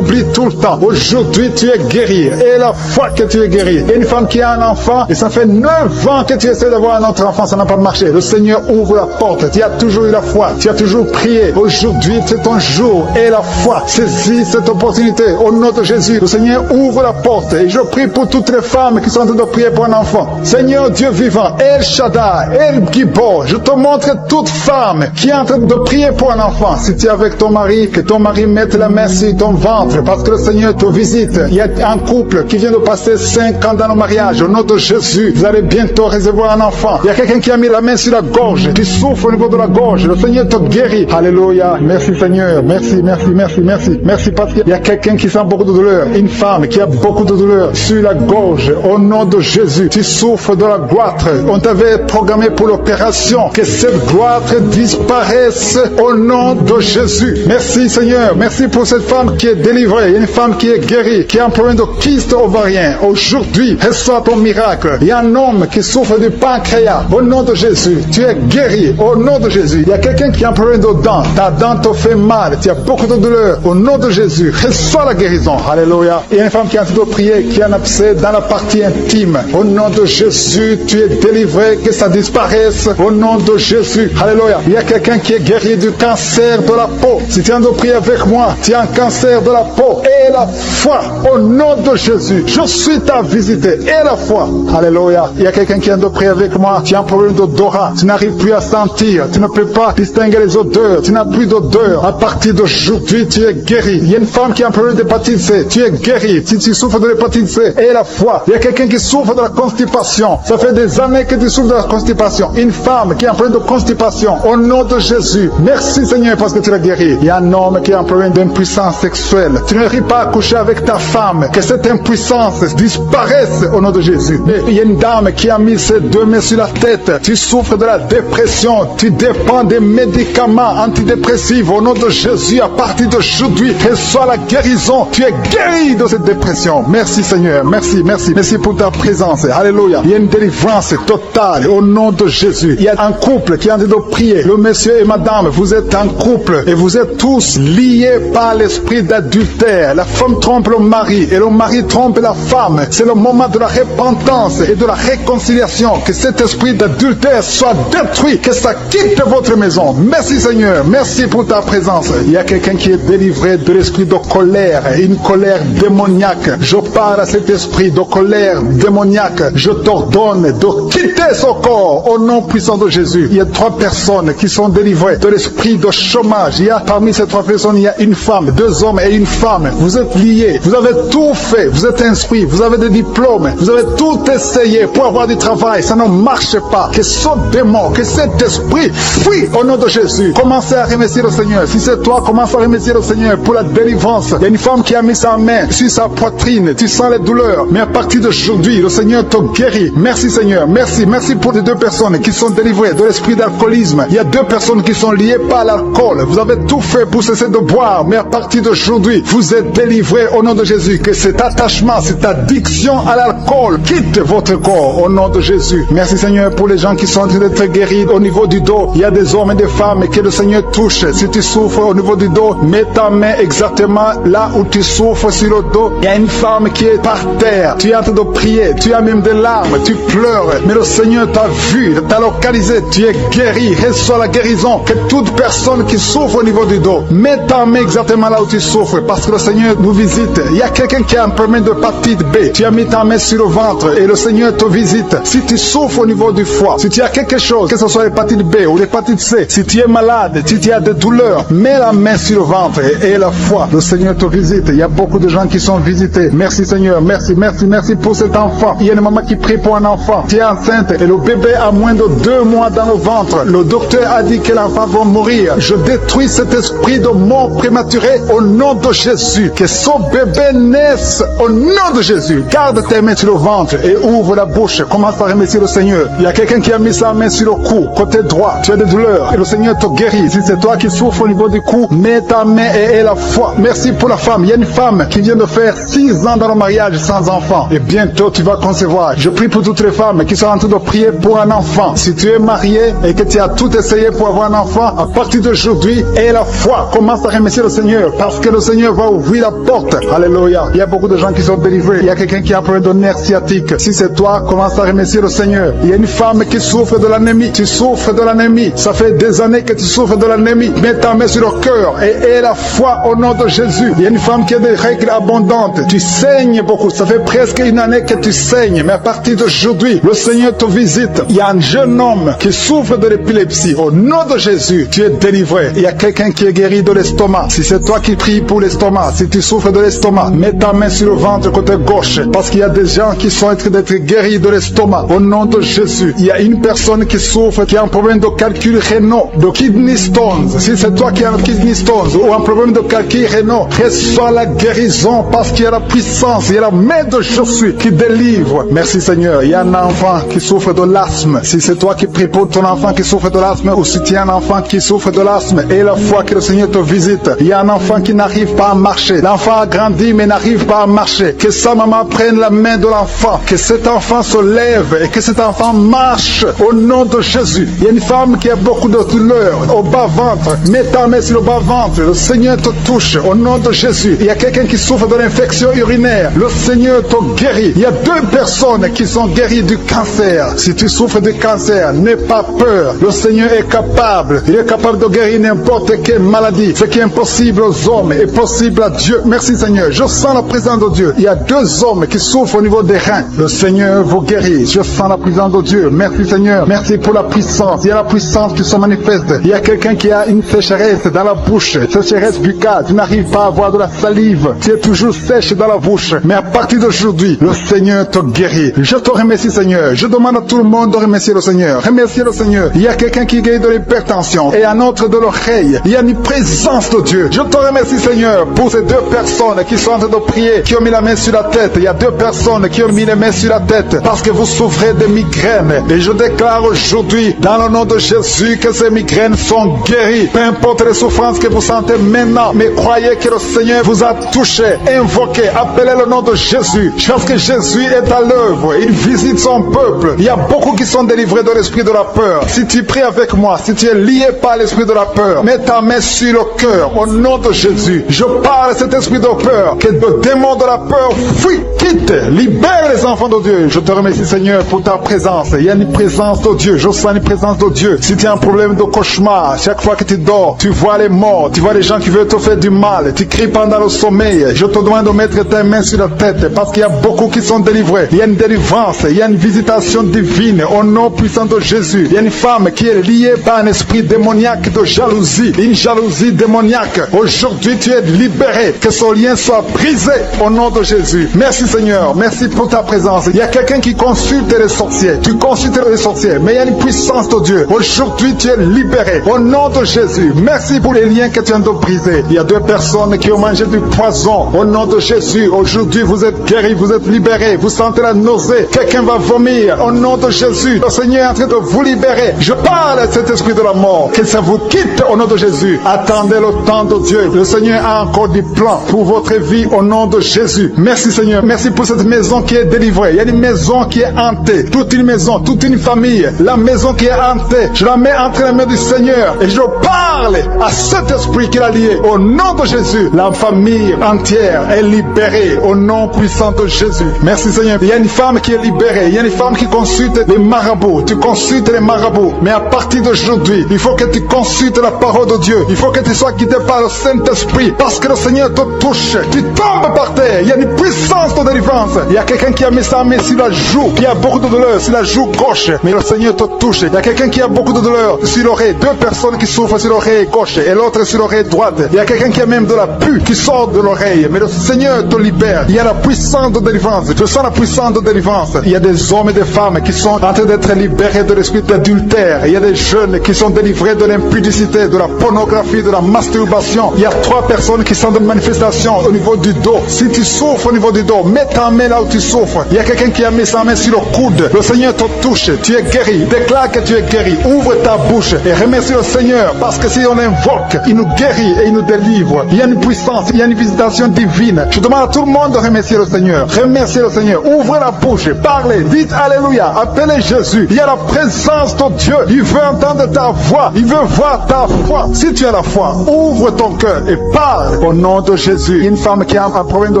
tout le temps. Aujourd'hui, tu es guéri. Et la fois que tu es guéri. Il y a une femme qui a un enfant et ça fait 9 ans que tu essaies d'avoir un autre enfant. Ça n'a pas marché. Le Seigneur ouvre la porte. Tu as toujours eu la foi. Tu as toujours prié. Aujourd'hui, c'est ton jour. Et la foi. Saisis cette opportunité. Au nom de Jésus, le Seigneur ouvre la porte. Et je prie pour toutes les femmes qui sont en train de prier pour un enfant. Seigneur Dieu vivant, El Shaddai, El Gibor, je te montre toute femme qui est en train de prier pour un enfant. Si tu es avec ton mari, que ton mari mette la main sur ton ventre parce que le Seigneur te visite. Il y a un couple qui vient de passer 5 ans dans le mariage. Au nom de Jésus, vous allez bientôt recevoir un enfant. Il y a quelqu'un qui a mis la main sur la gorge, qui souffre au niveau de la gorge. Le Seigneur te guérit. Alléluia. Merci Seigneur. Merci, merci, merci, merci. Merci parce qu'il y a quelqu'un qui sent beaucoup de douleur. Une femme qui a beaucoup de douleur sur la gorge. Au nom de Jésus, tu souffres de la goitre. On t'avait programmé pour l'opération. Que cette goitre disparaisse au nom de Jésus. Merci Seigneur. Merci pour cette femme qui est délivrée. Une femme qui est guérie, qui a un problème de kyste ovarien. Aujourd'hui, reçois ton miracle. Il y a un homme qui souffre du pancréas. Au nom de Jésus, tu es guéri. Au nom de Jésus. Il y a quelqu'un qui a un problème de dents. Ta dent te fait mal. Tu as beaucoup de douleur. Au nom de Jésus, reçois la guérison. Alléluia. Il y a une femme qui est en train de prier, qui a un abcès dans la partie intime. Au nom de Jésus, tu es délivré. Que ça disparaisse. Au nom de Jésus. Alléluia. Il y a quelqu'un qui est guéri du cancer de la peau. Si tu es en train de prier avec moi, tu as un cancer de la peau. Et la foi. Au nom de Jésus. Je suis ta visite. Et la foi. Alléluia. Il y a quelqu'un qui est en train de prier avec moi. Tu as un problème d'odorat. Tu n'arrives plus à sentir. Tu ne peux pas distinguer les odeurs. Tu n'as plus d'odeur. À partir d'aujourd'hui, tu es guéri. Il y a une femme qui a un problème d'hépatite C. Tu es guéri. Si tu souffres de l'hépatite C, et la foi. Il y a quelqu'un qui souffre de la constipation. Ça fait des années que tu souffres de la constipation. Une femme qui a un problème de constipation. Au nom de Jésus. Merci Seigneur parce que tu l'as guéri. Il y a un homme qui a un problème d'impuissance sexuelle. Tu n'arrives pas à coucher avec ta femme. Que cette impuissance disparaisse au nom de Jésus. Et il y a une dame qui a mis ses 2 mains sur la tête. Tu souffres de la dépression. Tu dépends des médicaments antidépressifs. Au nom de Jésus, à partir d'aujourd'hui, reçois la guérison. Tu es guéri de cette dépression. Merci Seigneur. Merci, merci. Merci pour ta présence. Alléluia. Il y a une délivrance totale au nom de Jésus. Il y a un couple qui est en train de prier. Le monsieur et madame, vous êtes un couple et vous êtes tous liés par l'esprit d'adultère. La femme trompe le mari et le mari trompe la femme. C'est le moment de la repentance et de la réconciliation. Que cet esprit d'adultère soit détruit. Que ça quitte votre maison. Merci Seigneur. Merci pour ta présence. Il y a quelqu'un qui est délivré de l'esprit de colère. Une colère démoniaque. Je parle à cet esprit de colère démoniaque. Je t'ordonne de quitter son corps au nom puissant de Jésus. Il y a 3 personnes qui sont délivrées de l'esprit de chômage. Il y a parmi ces 3 personnes, il y a une femme, 2 hommes et une femme. Vous êtes liés. Vous avez tout fait. Vous êtes inscrits. Vous avez des diplômes. Vous avez tout essayé pour avoir du travail. Ça ne marche pas. Que ce démon, que cet esprit fuit au nom de Jésus. Commencez à remercier le Seigneur. Si c'est toi, commence à remercier le Seigneur pour la délivrance. Il y a une femme qui a mis sa main sur sa poitrine. Tu sens les douleurs. Mais à partir d'aujourd'hui, le Seigneur te guérit. Merci Seigneur. Merci. Merci pour les 2 personnes qui sont délivrées de l'esprit d'alcoolisme. Il y a 2 personnes qui sont liées par l'alcool. Vous avez tout fait pour cesser de boire. Mais à partir d'aujourd'hui, vous êtes délivrés délivré au nom de Jésus. Que cet attachement, cette addiction à l'alcool quitte votre corps au nom de Jésus. Merci Seigneur pour les gens qui sont en train d'être guéris au niveau du dos. Il y a des hommes et des femmes que le Seigneur touche. Si tu souffres au niveau du dos, mets ta main exactement là où tu souffres sur le dos. Il y a une femme qui est par terre. Tu es en train de prier. Tu as même des larmes. Tu pleures. Mais le Seigneur t'a vu, t'a localisé. Tu es guéri. Reçois la guérison. Que toute personne qui souffre au niveau du dos, mets ta main exactement là où tu souffres. Parce que le Seigneur nous visite. Il y a quelqu'un qui a un problème de hépatite B. Tu as mis ta main sur le ventre et le Seigneur te visite. Si tu souffres au niveau du foie, si tu as quelque chose, que ce soit l'hépatite B ou l'hépatite C, si tu es malade, si tu as des douleurs, mets la main sur le ventre et la foi. Le Seigneur te visite. Il y a beaucoup de gens qui sont visités. Merci Seigneur. Merci, merci, merci pour cet enfant. Il y a une maman qui prie pour un enfant. Tu es enceinte et le bébé a moins de 2 mois dans le ventre. Le docteur a dit que l'enfant va mourir. Je détruis cet esprit de mort prématurée au nom de Jésus. Que son bébé naisse au nom de Jésus. Garde tes mains sur le ventre et ouvre la bouche. Commence à remercier le Seigneur. Il y a quelqu'un qui a mis sa main sur le cou, côté droit. Tu as des douleurs et le Seigneur te guérit. Si c'est toi qui souffres au niveau du cou, mets ta main et aie la foi. Merci pour la femme. Il y a une femme qui vient de faire 6 ans dans le mariage sans enfant. Et bientôt tu vas concevoir. Je prie pour toutes les femmes qui sont en train de prier pour un enfant. Si tu es marié et que tu as tout essayé pour avoir un enfant, à partir d'aujourd'hui, aie la foi. Commence à remercier le Seigneur parce que le Seigneur va ouvrir la porte. Alléluia. Il y a beaucoup de gens qui sont délivrés. Il y a quelqu'un qui a un problème de nerf sciatique. Si c'est toi, commence à remercier le Seigneur. Il y a une femme qui souffre de l'anémie. Tu souffres de l'anémie. Ça fait des années que tu souffres de l'anémie. Mets ta main sur le cœur et aie la foi au nom de Jésus. Il y a une femme qui a des règles abondantes. Tu saignes beaucoup. Ça fait presque une année que tu saignes. Mais à partir d'aujourd'hui, le Seigneur te visite. Il y a un jeune homme qui souffre de l'épilepsie. Au nom de Jésus, tu es délivré. Il y a quelqu'un qui est guéri de l'estomac. Si c'est toi qui pries pour l'estomac, si tu souffres de l'estomac, mets ta main sur le ventre côté gauche. Parce qu'il y a des gens qui sont en train d'être guéris de l'estomac. Au nom de Jésus, il y a une personne qui souffre, qui a un problème de calcul rénal, de kidney stones. Si c'est toi qui as un kidney stones ou un problème de calcul rénal, reçois la guérison parce qu'il y a la puissance, il y a la main de Jésus qui délivre. Merci Seigneur. Il y a un enfant qui souffre de l'asthme. Si c'est toi qui pries pour ton enfant qui souffre de l'asthme ou si tu as un enfant qui souffre de l'asthme et la foi que le Seigneur te visite. Il y a un enfant qui n'arrive pas à marcher. L'enfant a grandi mais n'arrive pas à marcher. Que sa maman prenne la main de l'enfant. Que cet enfant se lève et que cet enfant marche au nom de Jésus. Il y a une femme qui a beaucoup de douleurs au bas-ventre. Mets ta main sur le bas-ventre. Le Seigneur te touche au nom de Jésus. Il y a quelqu'un qui souffre de l'infection urinaire. Le Seigneur te guérit. Il y a 2 personnes qui sont guéries du cancer. Si tu souffres du cancer, n'aie pas peur. Le Seigneur est capable. Il est capable de guérir n'importe quelle maladie. Ce qui est impossible aux hommes est possible à Dieu. Merci Seigneur. Je sens la présence de Dieu. Il y a 2 hommes qui souffrent au niveau des reins. Le Seigneur vous guérit. Je sens la présence de Dieu. Merci Seigneur. Merci pour la puissance. Il y a la puissance qui se manifeste. Il y a quelqu'un qui a une sécheresse dans la bouche. Sécheresse buccale. Tu n'arrives pas à avoir de la salive. Tu es toujours sèche dans la bouche. Mais à partir d'aujourd'hui, le Seigneur te guérit. Je te remercie Seigneur. Je demande à tout le monde de remercier le Seigneur. Remercier le Seigneur. Il y a quelqu'un qui guérit de l'hypertension et un autre de l'oreille. Il y a une présence de Dieu. Je te remercie Seigneur pour ces 2 personnes qui sont en train de prier, qui ont mis la main sur la tête. Il y a 2 personnes qui ont mis les mains sur la tête parce que vous souffrez de migraines. Et je déclare aujourd'hui, dans le nom de Jésus, que ces migraines sont guéries. Peu importe les souffrances que vous sentez maintenant, mais croyez que le Seigneur vous a touché. Invoquez, appelez le nom de Jésus. Parce que Jésus est à l'œuvre. Il visite son peuple. Il y a beaucoup qui sont délivrés de l'esprit de la peur. Si tu pries avec moi, si tu es lié par l'esprit de la peur, mets ta main sur le cœur. Au nom de Jésus, je parle à cet esprit de peur. Que le démon de la peur fuit, quitte, libère les enfants de Dieu. Je te remercie Seigneur pour ta présence. Il y a une présence de Dieu. Je sens une présence de Dieu. Si tu as un problème de cauchemar, chaque fois que tu dors, tu vois les morts, tu vois les gens qui veulent te faire du mal, tu cries pendant le sommeil. Je te demande de mettre tes mains sur la tête parce qu'il y a beaucoup qui sont délivrés. Il y a une délivrance, il y a une visitation divine au nom puissant de Jésus. Il y a une femme qui est liée par un esprit démoniaque de jalousie, une jalousie démoniaque. Aujourd'hui, tu es libéré. Que ce lien soit brisé au nom de Jésus. Merci Seigneur, merci pour ta présence. Il y a quelqu'un qui consulte les sorciers. Tu consultes les sorciers, mais il y a une puissance de Dieu. Aujourd'hui, tu es libéré au nom de Jésus. Merci pour les liens que tu viens de briser. Il y a 2 personnes qui ont mangé du poison au nom de Jésus. Aujourd'hui, vous êtes guéris, vous êtes libérés. Vous sentez la nausée. Quelqu'un va vomir au nom de Jésus. Le Seigneur est en train de vous libérer. Je parle à cet esprit de la mort. Que ça vous quitte au nom de Jésus. Attendez le temps de Dieu. Le Seigneur a encore du plan. foi pour votre vie au nom de Jésus. Merci Seigneur. Merci pour cette maison qui est délivrée. Il y a une maison qui est hantée. Toute une maison, toute une famille. La maison qui est hantée, je la mets entre les mains du Seigneur et je parle à cet esprit qui l'a lié. Au nom de Jésus, la famille entière est libérée au nom puissant de Jésus. Merci Seigneur. Il y a une femme qui est libérée. Il y a une femme qui consulte les marabouts. Tu consultes les marabouts. Mais à partir d'aujourd'hui, il faut que tu consultes la parole de Dieu. Il faut que tu sois guidé par le Saint-Esprit. Parce que le Seigneur te touche. Tu tombes par terre. Il y a une puissance de délivrance. Il y a quelqu'un qui a mis sa main sur la joue, qui a beaucoup de douleur sur la joue gauche. Mais le Seigneur te touche. Il y a quelqu'un qui a beaucoup de douleur sur l'oreille. Deux personnes qui souffrent sur l'oreille gauche et l'autre sur l'oreille droite. Il y a quelqu'un qui a même de la pus qui sort de l'oreille. Mais le Seigneur te libère. Il y a la puissance de délivrance. Je sens la puissance de délivrance. Il y a des hommes et des femmes qui sont en train d'être libérés de l'esprit d'adultère. Il y a des jeunes qui sont délivrés de l'impudicité, de la pornographie, de la masturbation. Il y a 3 personnes qui sont de manifestation au niveau du dos. Si tu souffres au niveau du dos, mets ta main là où tu souffres. Il y a quelqu'un qui a mis sa main sur le coude. Le Seigneur te touche. Tu es guéri. Déclare que tu es guéri. Ouvre ta bouche et remercie le Seigneur. Parce que si on invoque, il nous guérit et il nous délivre. Il y a une puissance, il y a une visitation divine. Je demande à tout le monde de remercier le Seigneur. Remerciez le Seigneur. Ouvrez la bouche. Parlez. Dites Alléluia. Appelez Jésus. Il y a la présence de Dieu. Il veut entendre ta voix. Il veut voir ta foi. Si tu as la foi, ouvre ton cœur et parle au nom de Jésus. Une femme qui a un problème de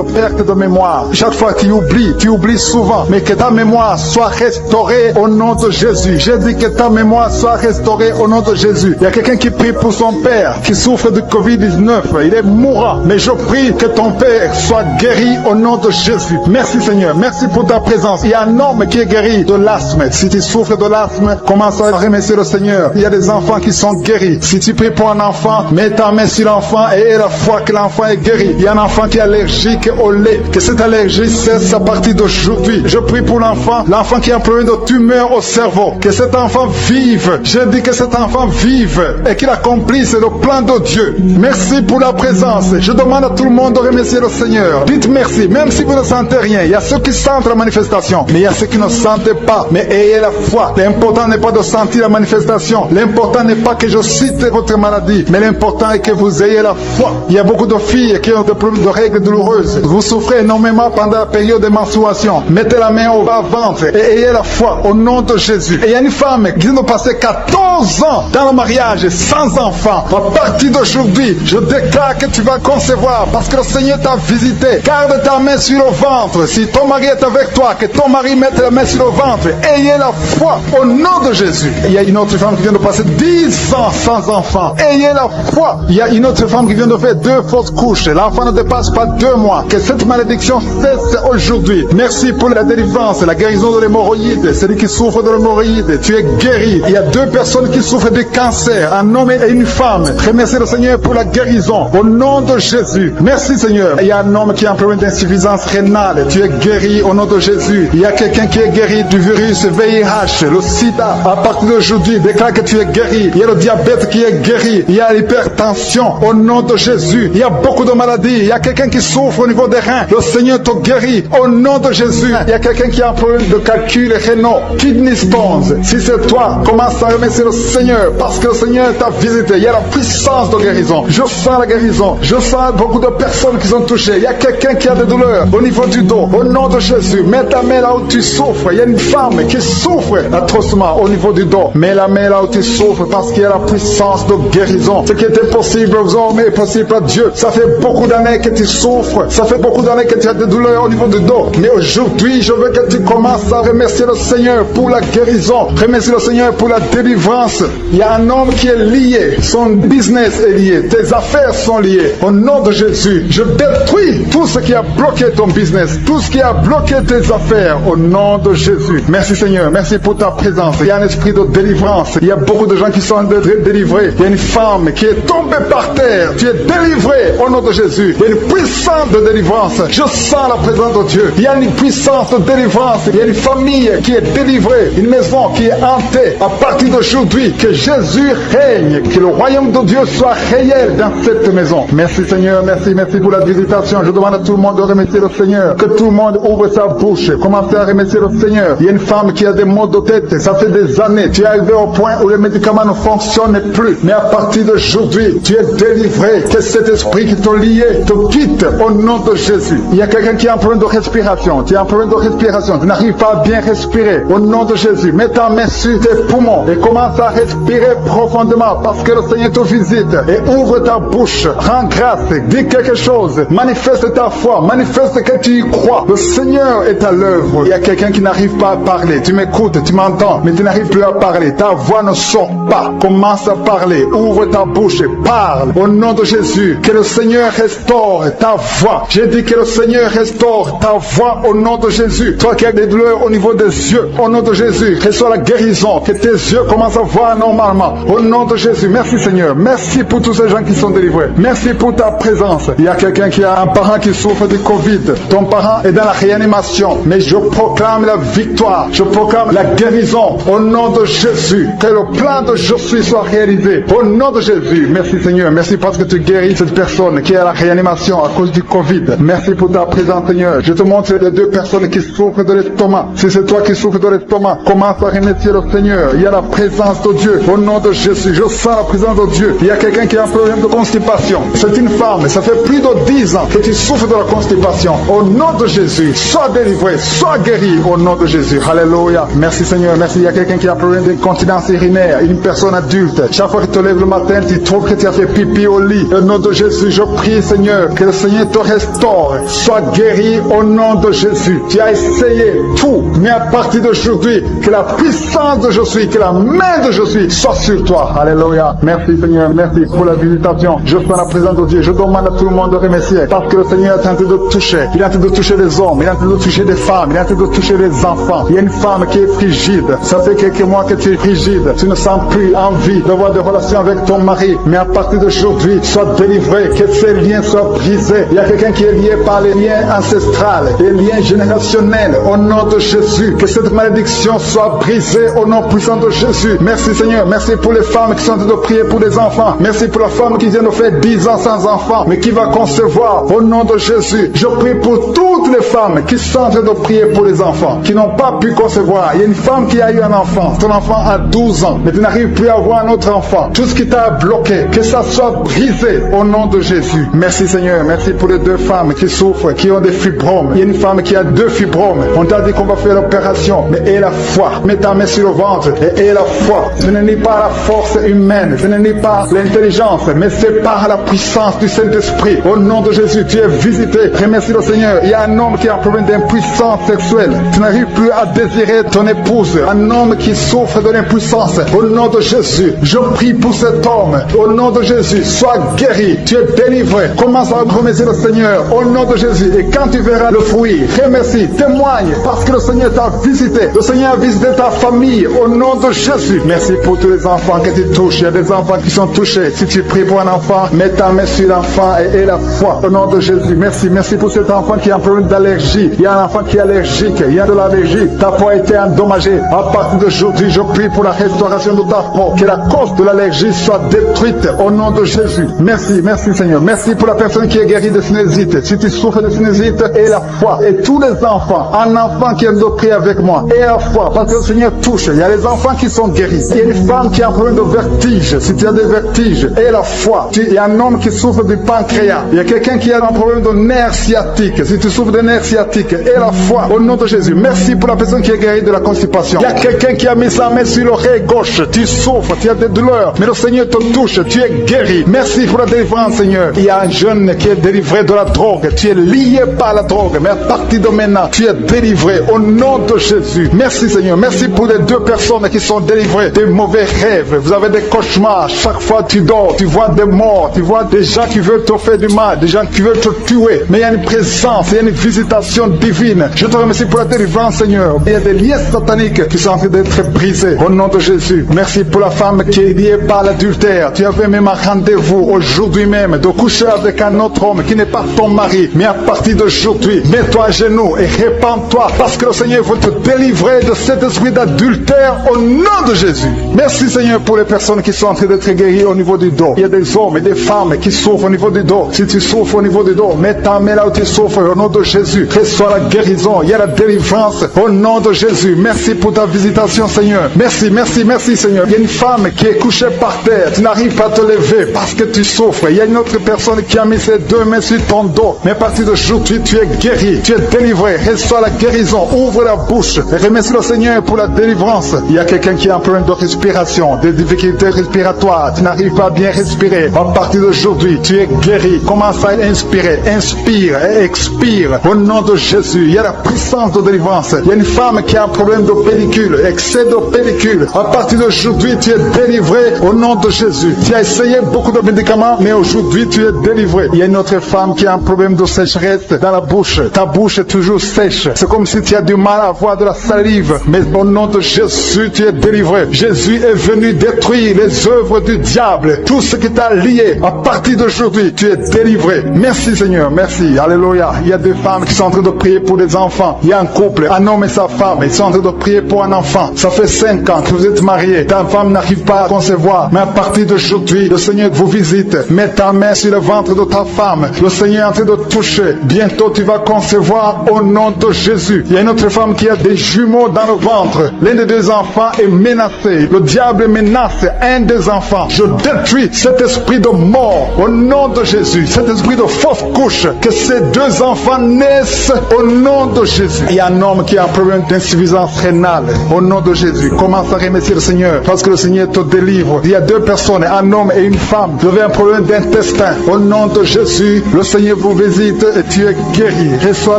perte de mémoire. Chaque fois tu oublies souvent. Mais que ta mémoire soit restaurée au nom de Jésus. J'ai dit que ta mémoire soit restaurée au nom de Jésus. Il y a quelqu'un qui prie pour son père qui souffre de Covid-19. Il est mourant. Mais je prie que ton père soit guéri au nom de Jésus. Merci Seigneur. Merci pour ta présence. Il y a un homme qui est guéri de l'asthme. Si tu souffres de l'asthme, commence à remercier le Seigneur. Il y a des enfants qui sont guéris. Si tu pries pour un enfant, mets ta main sur l'enfant et aie la foi que l'enfant est guéri. Il y a un enfant qui est allergique au lait. Que cette allergie cesse à partir d'aujourd'hui. Je prie pour l'enfant qui a un problème de tumeur au cerveau. Que cet enfant vive. Je dis que cet enfant vive et qu'il accomplisse le plan de Dieu. Merci pour la présence. Je demande à tout le monde de remercier le Seigneur. Dites merci, même si vous ne sentez rien. Il y a ceux qui sentent la manifestation, mais il y a ceux qui ne sentent pas. Mais ayez la foi. L'important n'est pas de sentir la manifestation. L'important n'est pas que je cite votre maladie, mais l'important est que vous ayez la foi. Il y a beaucoup de filles qui ont des problèmes de règles douloureuses. Vous souffrez énormément pendant la période de menstruation. Mettez la main au bas-ventre et ayez la foi au nom de Jésus. Et il y a une femme qui vient de passer 14 ans dans le mariage sans enfant. À partir d'aujourd'hui, je déclare que tu vas concevoir parce que le Seigneur t'a visité. Garde ta main sur le ventre. Si ton mari est avec toi, que ton mari mette la main sur le ventre. Ayez la foi au nom de Jésus. Il y a une autre femme qui vient de passer 10 ans sans enfant. Ayez la foi. Il y a une autre femme qui vient de faire 2 fausses couches. L'enfant ne dépasse pas 2 mois. Que cette malédiction cesse aujourd'hui. Merci pour la délivrance, la guérison de l'hémorroïde. Celui qui souffre de l'hémorroïde, tu es guéri. Il y a 2 personnes qui souffrent de cancer, un homme et une femme. Remerciez le Seigneur pour la guérison au nom de Jésus. Merci Seigneur. Il y a un homme qui a un problème d'insuffisance rénale. Tu es guéri au nom de Jésus. Il y a quelqu'un qui est guéri du virus VIH, le sida. À partir d'aujourd'hui, déclare que tu es guéri. Il y a le diabète qui est guéri. Il y a l'hypertension au nom de Jésus. Il y a beaucoup de maladies. Il y a quelqu'un qui souffre au niveau des reins. Le Seigneur te guérit au nom de Jésus. Il y a quelqu'un qui a un problème de calcul rénaux, kidney stones. Si c'est toi, commence à remercier le Seigneur parce que le Seigneur t'a visité. Il y a la puissance de guérison. Je sens la guérison. Je sens beaucoup de personnes qui sont touchées. Il y a quelqu'un qui a des douleurs au niveau du dos. Au nom de Jésus, mets ta main là où tu souffres. Il y a une femme qui souffre atrocement au niveau du dos. Mets la main là où tu souffres parce qu'il y a la puissance de guérison. Ce qui était possible aux hommes est possible à Dieu. Ça fait beaucoup d'années que tu souffres. Ça fait beaucoup d'années que tu as des douleurs au niveau du dos. Mais aujourd'hui, je veux que tu commences à remercier le Seigneur pour la guérison. Remercier le Seigneur pour la délivrance. Il y a un homme qui est lié. Son business est lié. Tes affaires sont liées. Au nom de Jésus, je détruis tout ce qui a bloqué ton business. Tout ce qui a bloqué tes affaires. Au nom de Jésus. Merci Seigneur. Merci pour ta présence. Il y a un esprit de délivrance. Il y a beaucoup de gens qui sont délivrés. Il y a une femme qui est tombée par terre. Tu es délivré au nom de Jésus. Il y a une puissance de délivrance. Je sens la présence de Dieu. Il y a une puissance de délivrance. Il y a une famille qui est délivrée. Une maison qui est hantée. À partir d'aujourd'hui, que Jésus règne. Que le royaume de Dieu soit réel dans cette maison. Merci Seigneur. Merci pour la visitation. Je demande à tout le monde de remercier le Seigneur. Que tout le monde ouvre sa bouche. Commencez à remercier le Seigneur. Il y a une femme qui a des maux de tête. Ça fait des années. Tu es arrivé au point où les médicaments ne fonctionnent plus. Mais à partir d'aujourd'hui, tu es délivré. Que cet esprit qui te lie lié te quitte au nom de Jésus. Il y a quelqu'un qui a un problème de respiration. Tu as un problème de respiration. Tu n'arrives pas à bien respirer. Au nom de Jésus, mets ta main sur tes poumons et commence à respirer profondément parce que le Seigneur te visite. Et ouvre ta bouche. Rends grâce. Dis quelque chose. Manifeste ta foi. Manifeste que tu y crois. Le Seigneur est à l'œuvre. Il y a quelqu'un qui n'arrive pas à parler. Tu m'écoutes, tu m'entends, mais tu n'arrives plus à parler. Ta voix ne sort pas. Commence à parler. Ouvre ta bouche et parle. Au nom de Jésus, que le Seigneur restaure ta voix. J'ai dit que le Seigneur restaure ta voix au nom de Jésus. Toi qui as des douleurs au niveau des yeux, au nom de Jésus, reçois la guérison. Que tes yeux commencent à voir normalement. Au nom de Jésus, merci Seigneur. Merci pour tous ces gens qui sont délivrés. Merci pour ta présence. Il y a quelqu'un qui a un parent qui souffre de Covid. Ton parent est dans la réanimation. Mais je proclame la victoire. Je proclame la guérison. Au nom de Jésus. Que le plan de Josué soit réalisé. Au nom de Jésus. Merci Seigneur. Merci parce que tu guéris cette personne qui est à la réanimation à cause du Covid. Merci pour ta présence Seigneur. Je te montre les deux personnes qui souffrent de l'estomac. Si c'est toi qui souffres de l'estomac, commence à remercier le Seigneur. Il y a la présence de Dieu. Au nom de Jésus. Je sens la présence de Dieu. Il y a quelqu'un qui a un problème de constipation. C'est une femme. Ça fait plus de 10 ans que tu souffres de la constipation. Au nom de Jésus, sois délivré, sois guéri au nom de Jésus. Alléluia. Merci Seigneur. Merci. Il y a quelqu'un qui a un problème d'incontinence urinaire. Une personne adulte. Chaque fois que tu te lèves le matin, tu trouves que tu as fait pipi au lit. Au nom de Jésus, je prie Seigneur, que le Seigneur te restaure. Sois guéri au nom de Jésus. Tu as essayé tout, mais à partir d'aujourd'hui, que la puissance de Jésus, que la main de Jésus soit sur toi. Alléluia. Merci Seigneur. Merci pour la visitation. Je sens la présence de Dieu. Je demande à tout le monde de remercier parce que le Seigneur est en train de toucher. Il est en train de toucher les hommes. Il est en train de toucher des femmes. Il est en train de toucher les enfants. Il y a une femme qui est frigide. Ça fait quelques mois que tu es frigide. Tu ne sens plus envie d'avoir des relations avec ton mari. Mais à partir d'aujourd'hui, sois délivré. Que ces liens soient brisés. Il y a quelqu'un qui est lié par les liens ancestrales, les liens générationnels. Au nom de Jésus, que cette malédiction soit brisée au nom puissant de Jésus. Merci Seigneur. Merci pour les femmes qui sont en train de prier pour les enfants. Merci pour la femme qui vient de faire 10 ans sans enfant, mais qui va concevoir. Au nom de Jésus, je prie pour toutes les femmes qui sont en train de prier pour les enfants, qui n'ont pas pu concevoir. Il y a une femme qui a eu un enfant. Ton enfant a 12 ans, mais tu n'arrives plus à avoir un autre enfant. Tout ce qui t'a bloqué, que ça soit brisé au nom de Jésus. Merci Seigneur. Merci pour les deux femmes qui souffrent, qui ont des fibromes. Il y a une femme qui a 2 fibromes. On t'a dit qu'on va faire l'opération, mais aie la foi. Mets ta main sur le ventre et aie la foi. Ce n'est pas la force humaine, ce n'est pas l'intelligence, mais c'est par la puissance du Saint-Esprit. Au nom de Jésus, tu es visité. Remercie le Seigneur. Il y a un homme qui a un problème d'impuissance sexuelle. Tu n'arrives plus à désirer ton épouse. Un homme qui souffre de l'impuissance. Au nom de Jésus, je prie pour cet homme. Au nom de Jésus, sois guéri. Tu es délivré. Commence à remercier le Seigneur. Au nom de Jésus. Et quand tu verras le fruit, remercie, témoigne, parce que le Seigneur t'a visité. Le Seigneur a visité ta famille. Au nom de Jésus. Merci pour tous les enfants que tu touches. Il y a des enfants qui sont touchés. Si tu pries pour un enfant, mets ta main sur l'enfant et aie la foi. Au nom de Jésus. Merci. Merci pour cet enfant qui a un problème d'allergie. Il y a un enfant qui est allergique. Il y a de l'allergie. Ta peau a été endommagée. À partir d'aujourd'hui, je prie pour la restauration de ta peau. Que la cause de l'allergie soit détruite. Au nom de Jésus. Merci. Merci Seigneur. Merci pour la personne qui est guérie de sinusite. Si tu souffres de sinusite, aie la foi. Et tous les enfants, un enfant qui aime de prier avec moi, aie la foi. Parce que le Seigneur touche. Il y a les enfants qui sont guéris. Il y a une femme qui a un problème de vertige. Si tu as des vertiges, aie la foi. Il y a un homme qui souffre du pancréas. Il y a quelqu'un qui a un problème de nerf sciatique. Si tu souffres de nerf sciatique, aie la foi. Au nom de Jésus. Merci pour la personne qui est guérie de la constipation. Il y a quelqu'un qui a mis sa main sur l'oreille gauche. Tu souffres, tu as des douleurs. Mais le Seigneur te touche. Tu es guéri. Merci pour la délivrance, Seigneur. Il y a un jeune qui est délivré de la drogue. Tu es lié par la drogue. Mais à partir de maintenant, tu es délivré. Au nom de Jésus. Merci, Seigneur. Merci pour les 2 personnes qui sont délivrées des mauvais rêves. Vous avez des cauchemars. Chaque fois tu dors, tu vois des morts. Tu vois des gens qui veulent te faire du mal. Des gens qui veulent te tuer. Mais il y a une présence. Il y a une visitation divine. Je te remercie pour la délivrance, Seigneur. Il y a des liens sataniques qui sont en train d'être brisés. Au nom de Jésus. Merci pour la femme qui est liée par l'adultère. Tu avais même un rendez-vous aujourd'hui même de coucher avec un autre homme qui n'est pas ton mari. Mais à partir d'aujourd'hui, mets-toi à genoux et répands-toi parce que le Seigneur veut te délivrer de cet esprit d'adultère au nom de Jésus. Merci Seigneur pour les personnes qui sont en train d'être guéries au niveau du dos. Il y a des hommes et des femmes qui souffrent au niveau du dos. Si tu souffres au niveau du dos, mets ta main là où tu souffres au nom de Jésus. Reçois la guérison. Il y a la délivrance au nom de Jésus. Merci pour ta visitation Seigneur. Merci, merci, merci Seigneur. Il y a une femme qui est couchée par terre. Tu n'arrives pas à te lever parce que tu souffres. Il y a une autre personne personne qui a mis ses deux mains sur ton dos, mais à partir d'aujourd'hui, tu es guéri, tu es délivré. Reçois la guérison, ouvre la bouche et remercie le Seigneur pour la délivrance. Il y a quelqu'un qui a un problème de respiration, des difficultés respiratoires, tu n'arrives pas à bien respirer. À partir d'aujourd'hui, tu es guéri. Commence à inspirer, inspire et expire. Au nom de Jésus, il y a la puissance de délivrance. Il y a une femme qui a un problème de pellicule, excès de pellicule. À partir d'aujourd'hui, tu es délivré au nom de Jésus. Tu as essayé beaucoup de médicaments, mais aujourd'hui, tu es délivré. Il y a une autre femme qui a un problème de sécheresse dans la bouche. Ta bouche est toujours sèche. C'est comme si tu as du mal à avoir de la salive. Mais au nom de Jésus, tu es délivré. Jésus est venu détruire les œuvres du diable. Tout ce qui t'a lié, à partir d'aujourd'hui, tu es délivré. Merci Seigneur, merci. Alléluia. Il y a des femmes qui sont en train de prier pour des enfants. Il y a un couple, un homme et sa femme. Ils sont en train de prier pour un enfant. Ça fait 5 ans que vous êtes mariés. Ta femme n'arrive pas à concevoir. Mais à partir d'aujourd'hui, le Seigneur vous visite. Mets ta main sur le ventre de ta femme. Le Seigneur est en train de toucher. Bientôt, tu vas concevoir au nom de Jésus. Il y a une autre femme qui a des jumeaux dans le ventre. L'un des deux enfants est menacé. Le diable menace un des enfants. Je détruis cet esprit de mort au nom de Jésus. Cet esprit de fausse couche. Que ces deux enfants naissent au nom de Jésus. Il y a un homme qui a un problème d'insuffisance rénale. Au nom de Jésus. Commence à remercier le Seigneur parce que le Seigneur te délivre. Il y a deux personnes, un homme et une femme. Vous avez un problème d'intestin. Au nom de Jésus, le Seigneur vous visite et tu es guéri. Reçois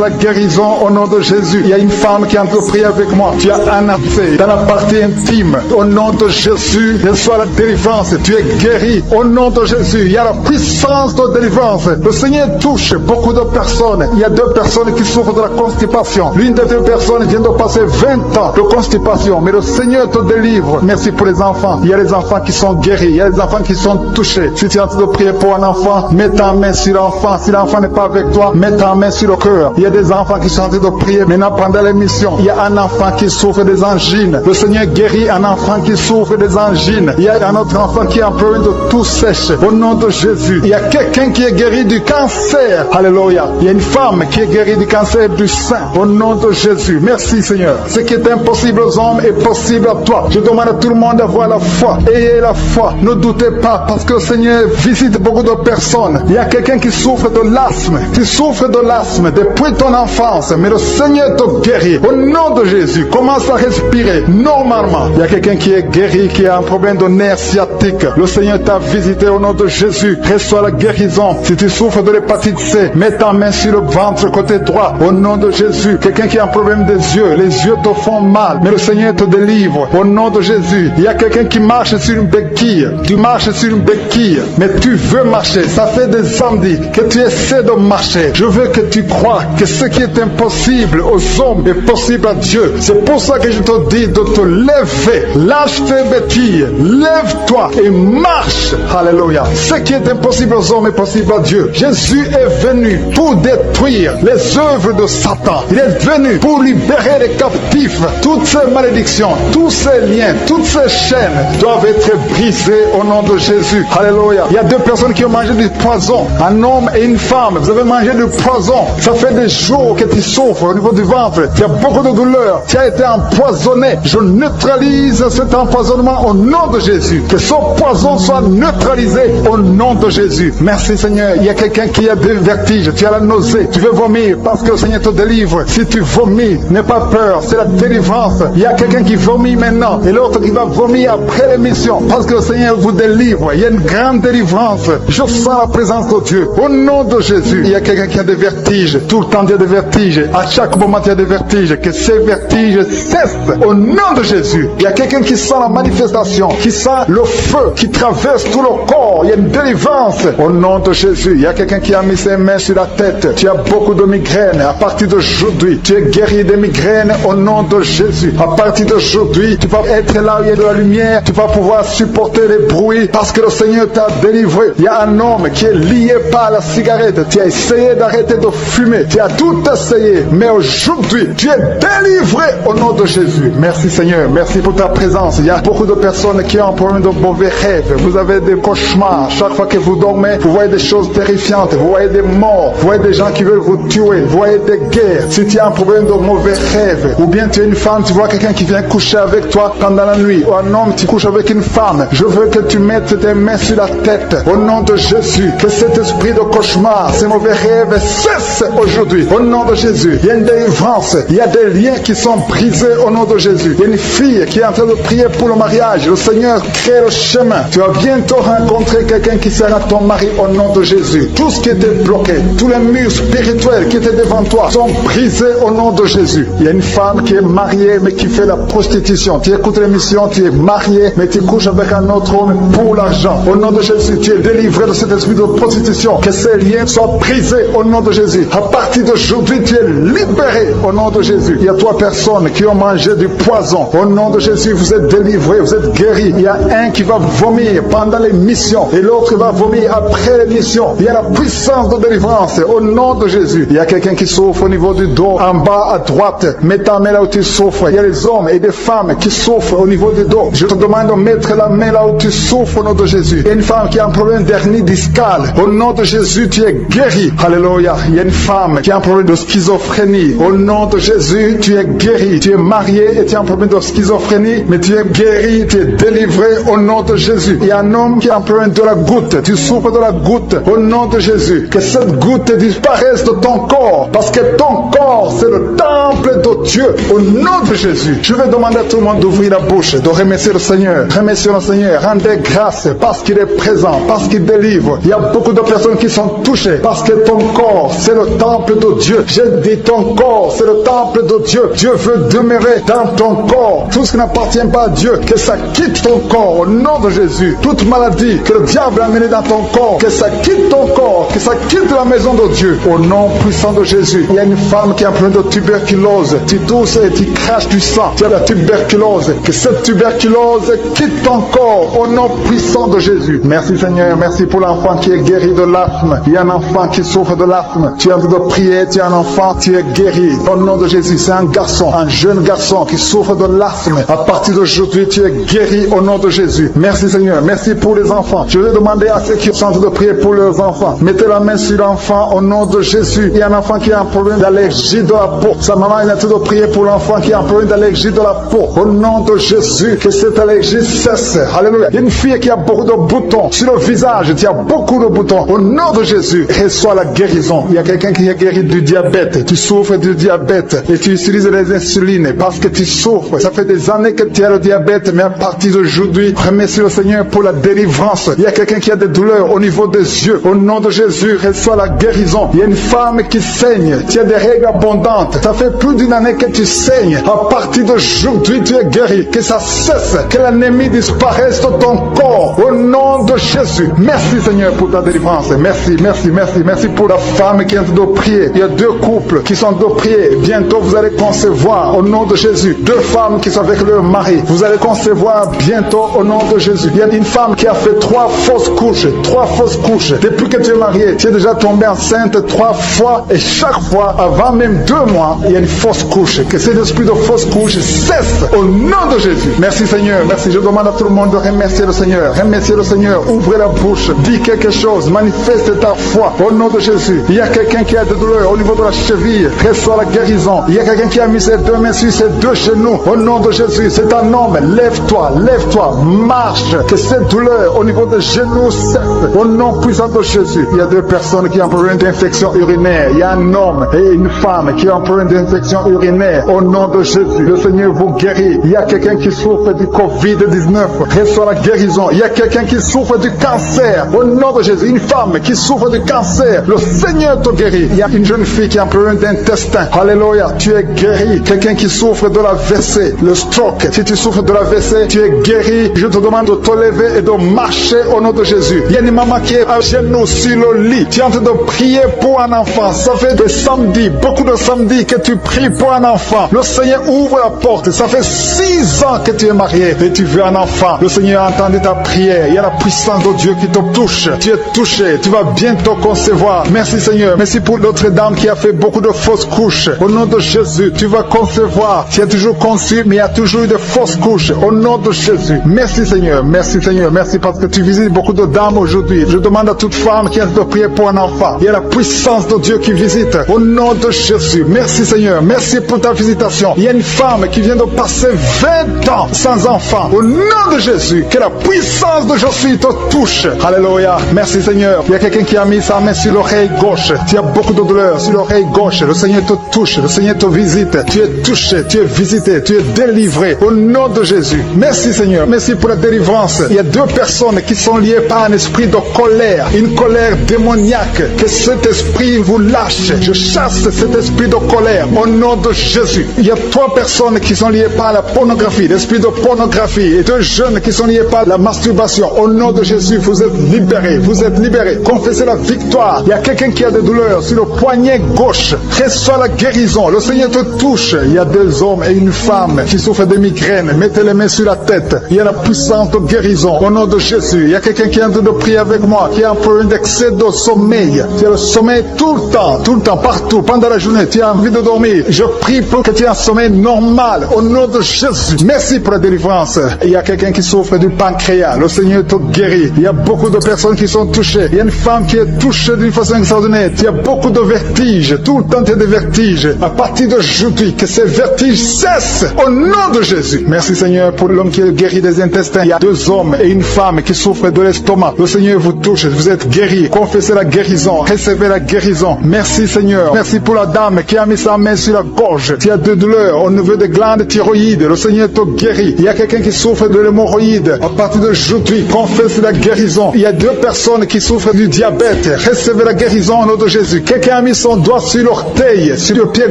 la guérison au nom de Jésus. Il y a une femme qui est en train de prier avec moi. Tu as un abcès dans la partie intime. Au nom de Jésus, reçois la délivrance. Tu es guéri. Au nom de Jésus, il y a la puissance de délivrance. Le Seigneur touche beaucoup de personnes. Il y a deux personnes qui souffrent de la constipation. L'une des deux personnes vient de passer 20 ans de constipation. Mais le Seigneur te délivre. Merci pour les enfants. Il y a les enfants qui sont guéris. Il y a les enfants qui sont touchés. Si tu es en train de prier pour un enfant, mets ta main sur l'enfant. Si l'enfant n'est pas avec toi, mets ta main sur le cœur. Il y a des enfants qui sont en train de prier. Maintenant, pendant l'émission, il y a un enfant qui souffre des angines. Le Seigneur guérit un enfant qui souffre des angines. Il y a un autre enfant qui a un problème de tout sèche. Au nom de Jésus, il y a quelqu'un qui est guéri du cancer. Alléluia. Il y a une femme qui est guérie du cancer du sein. Au nom de Jésus. Merci Seigneur. Ce qui est impossible aux hommes est possible à toi. Je demande à tout le monde d'avoir la foi. Ayez la foi. Ne doutez pas parce que le Seigneur visite beaucoup de personnes. Il y a quelqu'un qui souffre de l'asthme. Tu souffres de l'asthme depuis ton enfance. Mais le Seigneur te guérit. Au nom de Jésus, commence à respirer normalement. Il y a quelqu'un qui est guéri, qui a un problème de nerf sciatique. Le Seigneur t'a visité au nom de Jésus. Reçois la guérison. Si tu souffres de l'hépatite C, mets ta main sur le ventre côté droit. Au nom de Jésus. Quelqu'un qui a un problème des yeux. Les yeux te font mal. Mais le Seigneur te délivre. Au nom de Jésus. Il y a quelqu'un qui marche sur une béquille. Tu marches sur une béquille. Mais tu veux marcher. Ça fait des samedis que tu essaies de marcher. Je veux que tu crois que ce qui est impossible aux hommes est possible à Dieu. C'est pour ça que je te dis de te lever. Lâche tes béquilles. Lève-toi et marche. Alléluia. Ce qui est impossible aux hommes est possible à Dieu. Jésus est venu pour détruire les œuvres de Satan. Il est venu pour libérer les captifs. Toutes ces malédictions, tous ces liens, toutes ces chaînes doivent être brisées au nom de Jésus. Alléluia. Il y a deux personnes qui ont mangé du poison. Un homme et une femme. Vous avez mangé du poison. Ça fait des jours que tu souffres au niveau du ventre. Tu as beaucoup de douleur. Tu as été empoisonné. Je neutralise cet empoisonnement au nom de Jésus. Que ce poison soit neutralisé au nom de Jésus. Merci Seigneur. Il y a quelqu'un qui a des vertiges. Tu as la nausée. Tu veux vomir parce que le Seigneur te délivre. Si tu vomis, n'aie pas peur. C'est la délivrance. Il y a quelqu'un qui vomit maintenant et l'autre qui va vomir après l'émission parce que le Seigneur vous délivre. Il y a une grande délivrance. Je sens la présence de Dieu. Au nom de Jésus. Il y a quelqu'un qui a des vertiges. Tout le temps il y a des vertiges. À chaque moment il y a des vertiges. Que ces vertiges cessent. Au nom de Jésus. Il y a quelqu'un qui sent la manifestation. Qui sent le feu qui traverse tout le corps. Il y a une délivrance. Au nom de Jésus. Il y a quelqu'un qui a mis ses mains sur la tête. Tu as beaucoup de migraines. À partir d'aujourd'hui, tu es guéri des migraines au nom de Jésus. À partir d'aujourd'hui, tu vas être là où il y a de la lumière. Tu vas pouvoir supporter les bruits parce que le Seigneur t'a délivré. Il y a un homme qui est lié par la cigarette. Tu as essayé d'arrêter de fumer. Tu as tout essayé. Mais aujourd'hui, tu es délivré au nom de Jésus. Merci Seigneur. Merci pour ta présence. Il y a beaucoup de personnes qui ont un problème de mauvais rêves. Vous avez des cauchemars. Chaque fois que vous dormez, vous voyez des choses terrifiantes. Vous voyez des morts. Vous voyez des gens qui veulent vous tuer. Vous voyez des guerres. Si tu as un problème de mauvais rêves, ou bien tu es une femme, tu vois quelqu'un qui vient coucher avec toi pendant la nuit, ou un homme, tu couches avec une femme, je veux que tu mettes tes mains sur la tête. Au nom de Jésus, Jésus, que cet esprit de cauchemar, ces mauvais rêves cessent aujourd'hui. Au nom de Jésus, il y a une délivrance, il y a des liens qui sont brisés au nom de Jésus. Il y a une fille qui est en train de prier pour le mariage. Le Seigneur crée le chemin. Tu vas bientôt rencontrer quelqu'un qui sera ton mari au nom de Jésus. Tout ce qui était bloqué, tous les murs spirituels qui étaient devant toi sont brisés au nom de Jésus. Il y a une femme qui est mariée mais qui fait la prostitution. Tu écoutes l'émission, tu es marié mais tu couches avec un autre homme pour l'argent. Au nom de Jésus, tu es délivré de cet esprit de prostitution. Que ces liens soient brisés au nom de Jésus. À partir d'aujourd'hui, tu es libéré au nom de Jésus. Il y a 3 personnes qui ont mangé du poison. Au nom de Jésus, vous êtes délivrés, vous êtes guéris. Il y a un qui va vomir pendant l'émission et l'autre va vomir après l'émission. Il y a la puissance de délivrance au nom de Jésus. Il y a quelqu'un qui souffre au niveau du dos, en bas à droite. Mets ta main là où tu souffres. Il y a des hommes et des femmes qui souffrent au niveau du dos. Je te demande de mettre la main là où tu souffres au nom de Jésus. Il y a une femme qui a un problème d'hernie discale. Au nom de Jésus, tu es guéri. Alléluia. Il y a une femme qui a un problème de schizophrénie. Au nom de Jésus, tu es guéri. Tu es marié et tu as un problème de schizophrénie, mais tu es guéri, tu es délivré au nom de Jésus. Il y a un homme qui a un problème de la goutte. Tu souffres de la goutte au nom de Jésus. Que cette goutte disparaisse de ton corps, parce que ton corps, c'est le temple de Dieu. Au nom de Jésus, je vais demander à tout le monde d'ouvrir la bouche, de remercier le Seigneur. Remercier le Seigneur. Rendez grâce parce qu'il est présent, parce qu'il délivre. Il y a beaucoup de personnes qui sont touchées parce que ton corps, c'est le temple de Dieu. J'ai dit ton corps, c'est le temple de Dieu. Dieu veut demeurer dans ton corps. Tout ce qui n'appartient pas à Dieu, que ça quitte ton corps au nom de Jésus. Toute maladie que le diable a amenée dans ton corps, que ça quitte ton corps, que ça quitte la maison de Dieu au nom puissant de Jésus. Il y a une femme qui a un problème de tuberculose. Tu tousses et tu craches du sang. Tu as la tuberculose. Que cette tuberculose quitte ton corps au nom puissant de Jésus. Merci Seigneur. Merci pour l'enfant qui est guéri de l'asthme. Il y a un enfant qui souffre de l'asthme. Tu es en train de prier. Tu es un enfant. Tu es guéri. Au nom de Jésus. C'est un garçon, un jeune garçon qui souffre de l'asthme. À partir d'aujourd'hui, tu es guéri au nom de Jésus. Merci Seigneur. Merci pour les enfants. Je vais demander à ceux qui sont en train de prier pour leurs enfants. Mettez la main sur l'enfant au nom de Jésus. Il y a un enfant qui a un problème d'allergie de la peau. Sa maman est en train de prier pour l'enfant qui a un problème d'allergie de la peau. Au nom de Jésus, que cette allergie cesse. Alléluia. Il y a une fille qui a beaucoup de boutons sur le visage. Tu as beaucoup de boutons. Au nom de Jésus, reçois la guérison. Il y a quelqu'un qui est guéri du diabète. Tu souffres du diabète et tu utilises les insulines parce que tu souffres. Ça fait des années que tu as le diabète, mais à partir d'aujourd'hui, remercie le Seigneur pour la délivrance. Il y a quelqu'un qui a des douleurs au niveau des yeux. Au nom de Jésus, reçois la guérison. Il y a une femme qui saigne. Tu as des règles abondantes. Ça fait plus d'une année que tu saignes. À partir d'aujourd'hui, tu es guéri. Que ça cesse. Que l'ennemi disparaisse de ton corps. Au nom de Jésus. Merci Seigneur pour ta délivrance. Merci, merci, merci. Merci pour la femme qui est en train de prier. Il y a 2 couples qui sont en train de prier. Bientôt, vous allez concevoir au nom de Jésus. 2 femmes qui sont avec leur mari. Vous allez concevoir bientôt au nom de Jésus. Il y a une femme qui a fait 3 fausses couches. 3 fausses couches. Depuis que tu es marié, tu es déjà tombé enceinte 3 fois et chaque fois, avant même 2 mois, il y a une fausse couche. Que cet esprit de fausse couche cesse au nom de Jésus. Merci Seigneur. Merci. Je demande à tout le monde de remercier le Seigneur. Remercier le Seigneur. Ouvrez la bouche. Dis quelque chose. Manifeste ta foi au nom de Jésus. Il y a quelqu'un qui a des douleurs au niveau de la cheville. Reçois la guérison. Il y a quelqu'un qui a mis ses 2 mains sur ses 2 genoux. Au nom de Jésus. C'est un homme. Lève-toi. Lève-toi. Marche. Que cette douleur au niveau des genoux cesse. Au nom puissant de Jésus. Il y a 2 personnes qui ont un problème d'infection urinaire. Il y a un homme et une femme qui ont un problème d'infection urinaire. Au nom de Jésus. Le Seigneur vous guérit. Il y a quelqu'un qui souffre du Covid-19. Reçois la guérison. Il y a quelqu'un qui souffre du cancer. Au nom de Jésus. Une femme qui souffre du cancer. Le Seigneur te guérit. Il y a une jeune fille qui a un problème d'intestin. Alléluia. Tu es guéri. Quelqu'un qui souffre de la WC. Le stroke. Si tu souffres de la WC, tu es guéri. Je te demande de te lever et de marcher au nom de Jésus. Il y a une maman qui est à genoux sur le lit. Tu es en train de prier pour un enfant. Ça fait des samedis, beaucoup de samedis que tu pries pour un enfant. Le Seigneur ouvre la porte. Ça fait 6 ans que tu es marié et tu veux un enfant. Le Seigneur a entendu ta prière. Il y a la puissance de Dieu qui te touche. Tu es touché. Tu vas bientôt concevoir. Merci Seigneur. Merci pour l'autre dame qui a fait beaucoup de fausses couches. Au nom de Jésus, tu vas concevoir. Tu as toujours conçu, mais il y a toujours eu de fausses couches. Au nom de Jésus. Merci Seigneur. Merci Seigneur. Merci parce que tu visites beaucoup de dames aujourd'hui. Je demande à toute femme qui a de prier pour un enfant. Il y a la puissance de Dieu qui visite. Au nom de Jésus. Merci Seigneur. Merci pour ta visitation. Il y a une femme qui vient de passer 20 ans sans enfant. Au nom de Jésus. Que la puissance de Jésus te touche. Alléluia. Merci Seigneur. Il y a quelqu'un qui a mis sa main sur l'oreille gauche. Tu as beaucoup de douleur sur l'oreille gauche. Le Seigneur te touche, le Seigneur te visite. Tu es touché, tu es visité, tu es délivré au nom de Jésus. Merci Seigneur. Merci pour la délivrance. Il y a deux personnes qui sont liées par un esprit de colère, une colère démoniaque. Que cet esprit vous lâche. Je chasse cet esprit de colère au nom de Jésus. Il y a trois personnes qui sont liées par la pornographie, l'esprit de pornographie, et deux jeunes qui sont liés par la masturbation. Au nom de Jésus, vous êtes libérés. Vous êtes libérés. Confessez la victoire. Il y a quelqu'un qui a des douleurs sur le poignet gauche. Reçois la guérison. Le Seigneur te touche. Il y a deux hommes et une femme qui souffrent de migraines. Mettez les mains sur la tête. Il y a la puissance de guérison. Au nom de Jésus. Il y a quelqu'un qui est en train de prier avec moi, qui a un problème d'excès de sommeil. Tu as le sommeil tout le temps, partout, pendant la journée. Tu as envie de dormir. Je prie pour que tu aies un sommeil normal. Au nom de Jésus. Merci pour la délivrance. Il y a quelqu'un qui souffre du pancréas. Le Seigneur te guérit. Il y a beaucoup de personnes qui sont touchées. Il y a une femme qui est touchée d'une façon extraordinaire. Tu as beaucoup de vertiges. Tout le temps tu as des vertiges. À partir d'aujourd'hui, que ces vertiges cessent. Au nom de Jésus. Merci Seigneur pour l'homme qui est guéri des intestins. Il y a deux hommes et une femme qui souffrent de l'estomac. Le Seigneur vous touche. Vous êtes guéris. Confessez la guérison. Recevez la guérison. Merci Seigneur. Merci pour la dame qui a mis sa main sur la gorge. Tu as de douleurs au niveau des glandes thyroïdes. Le Seigneur te guérit. Il y a quelqu'un qui souffre de l'hémorroïde. À partir d'aujourd'hui, confesse la guérison. Il y a deux personnes qui souffrent du diabète. Recevez la guérison au nom de Jésus. Quelqu'un a mis son doigt sur l'orteil, sur le pied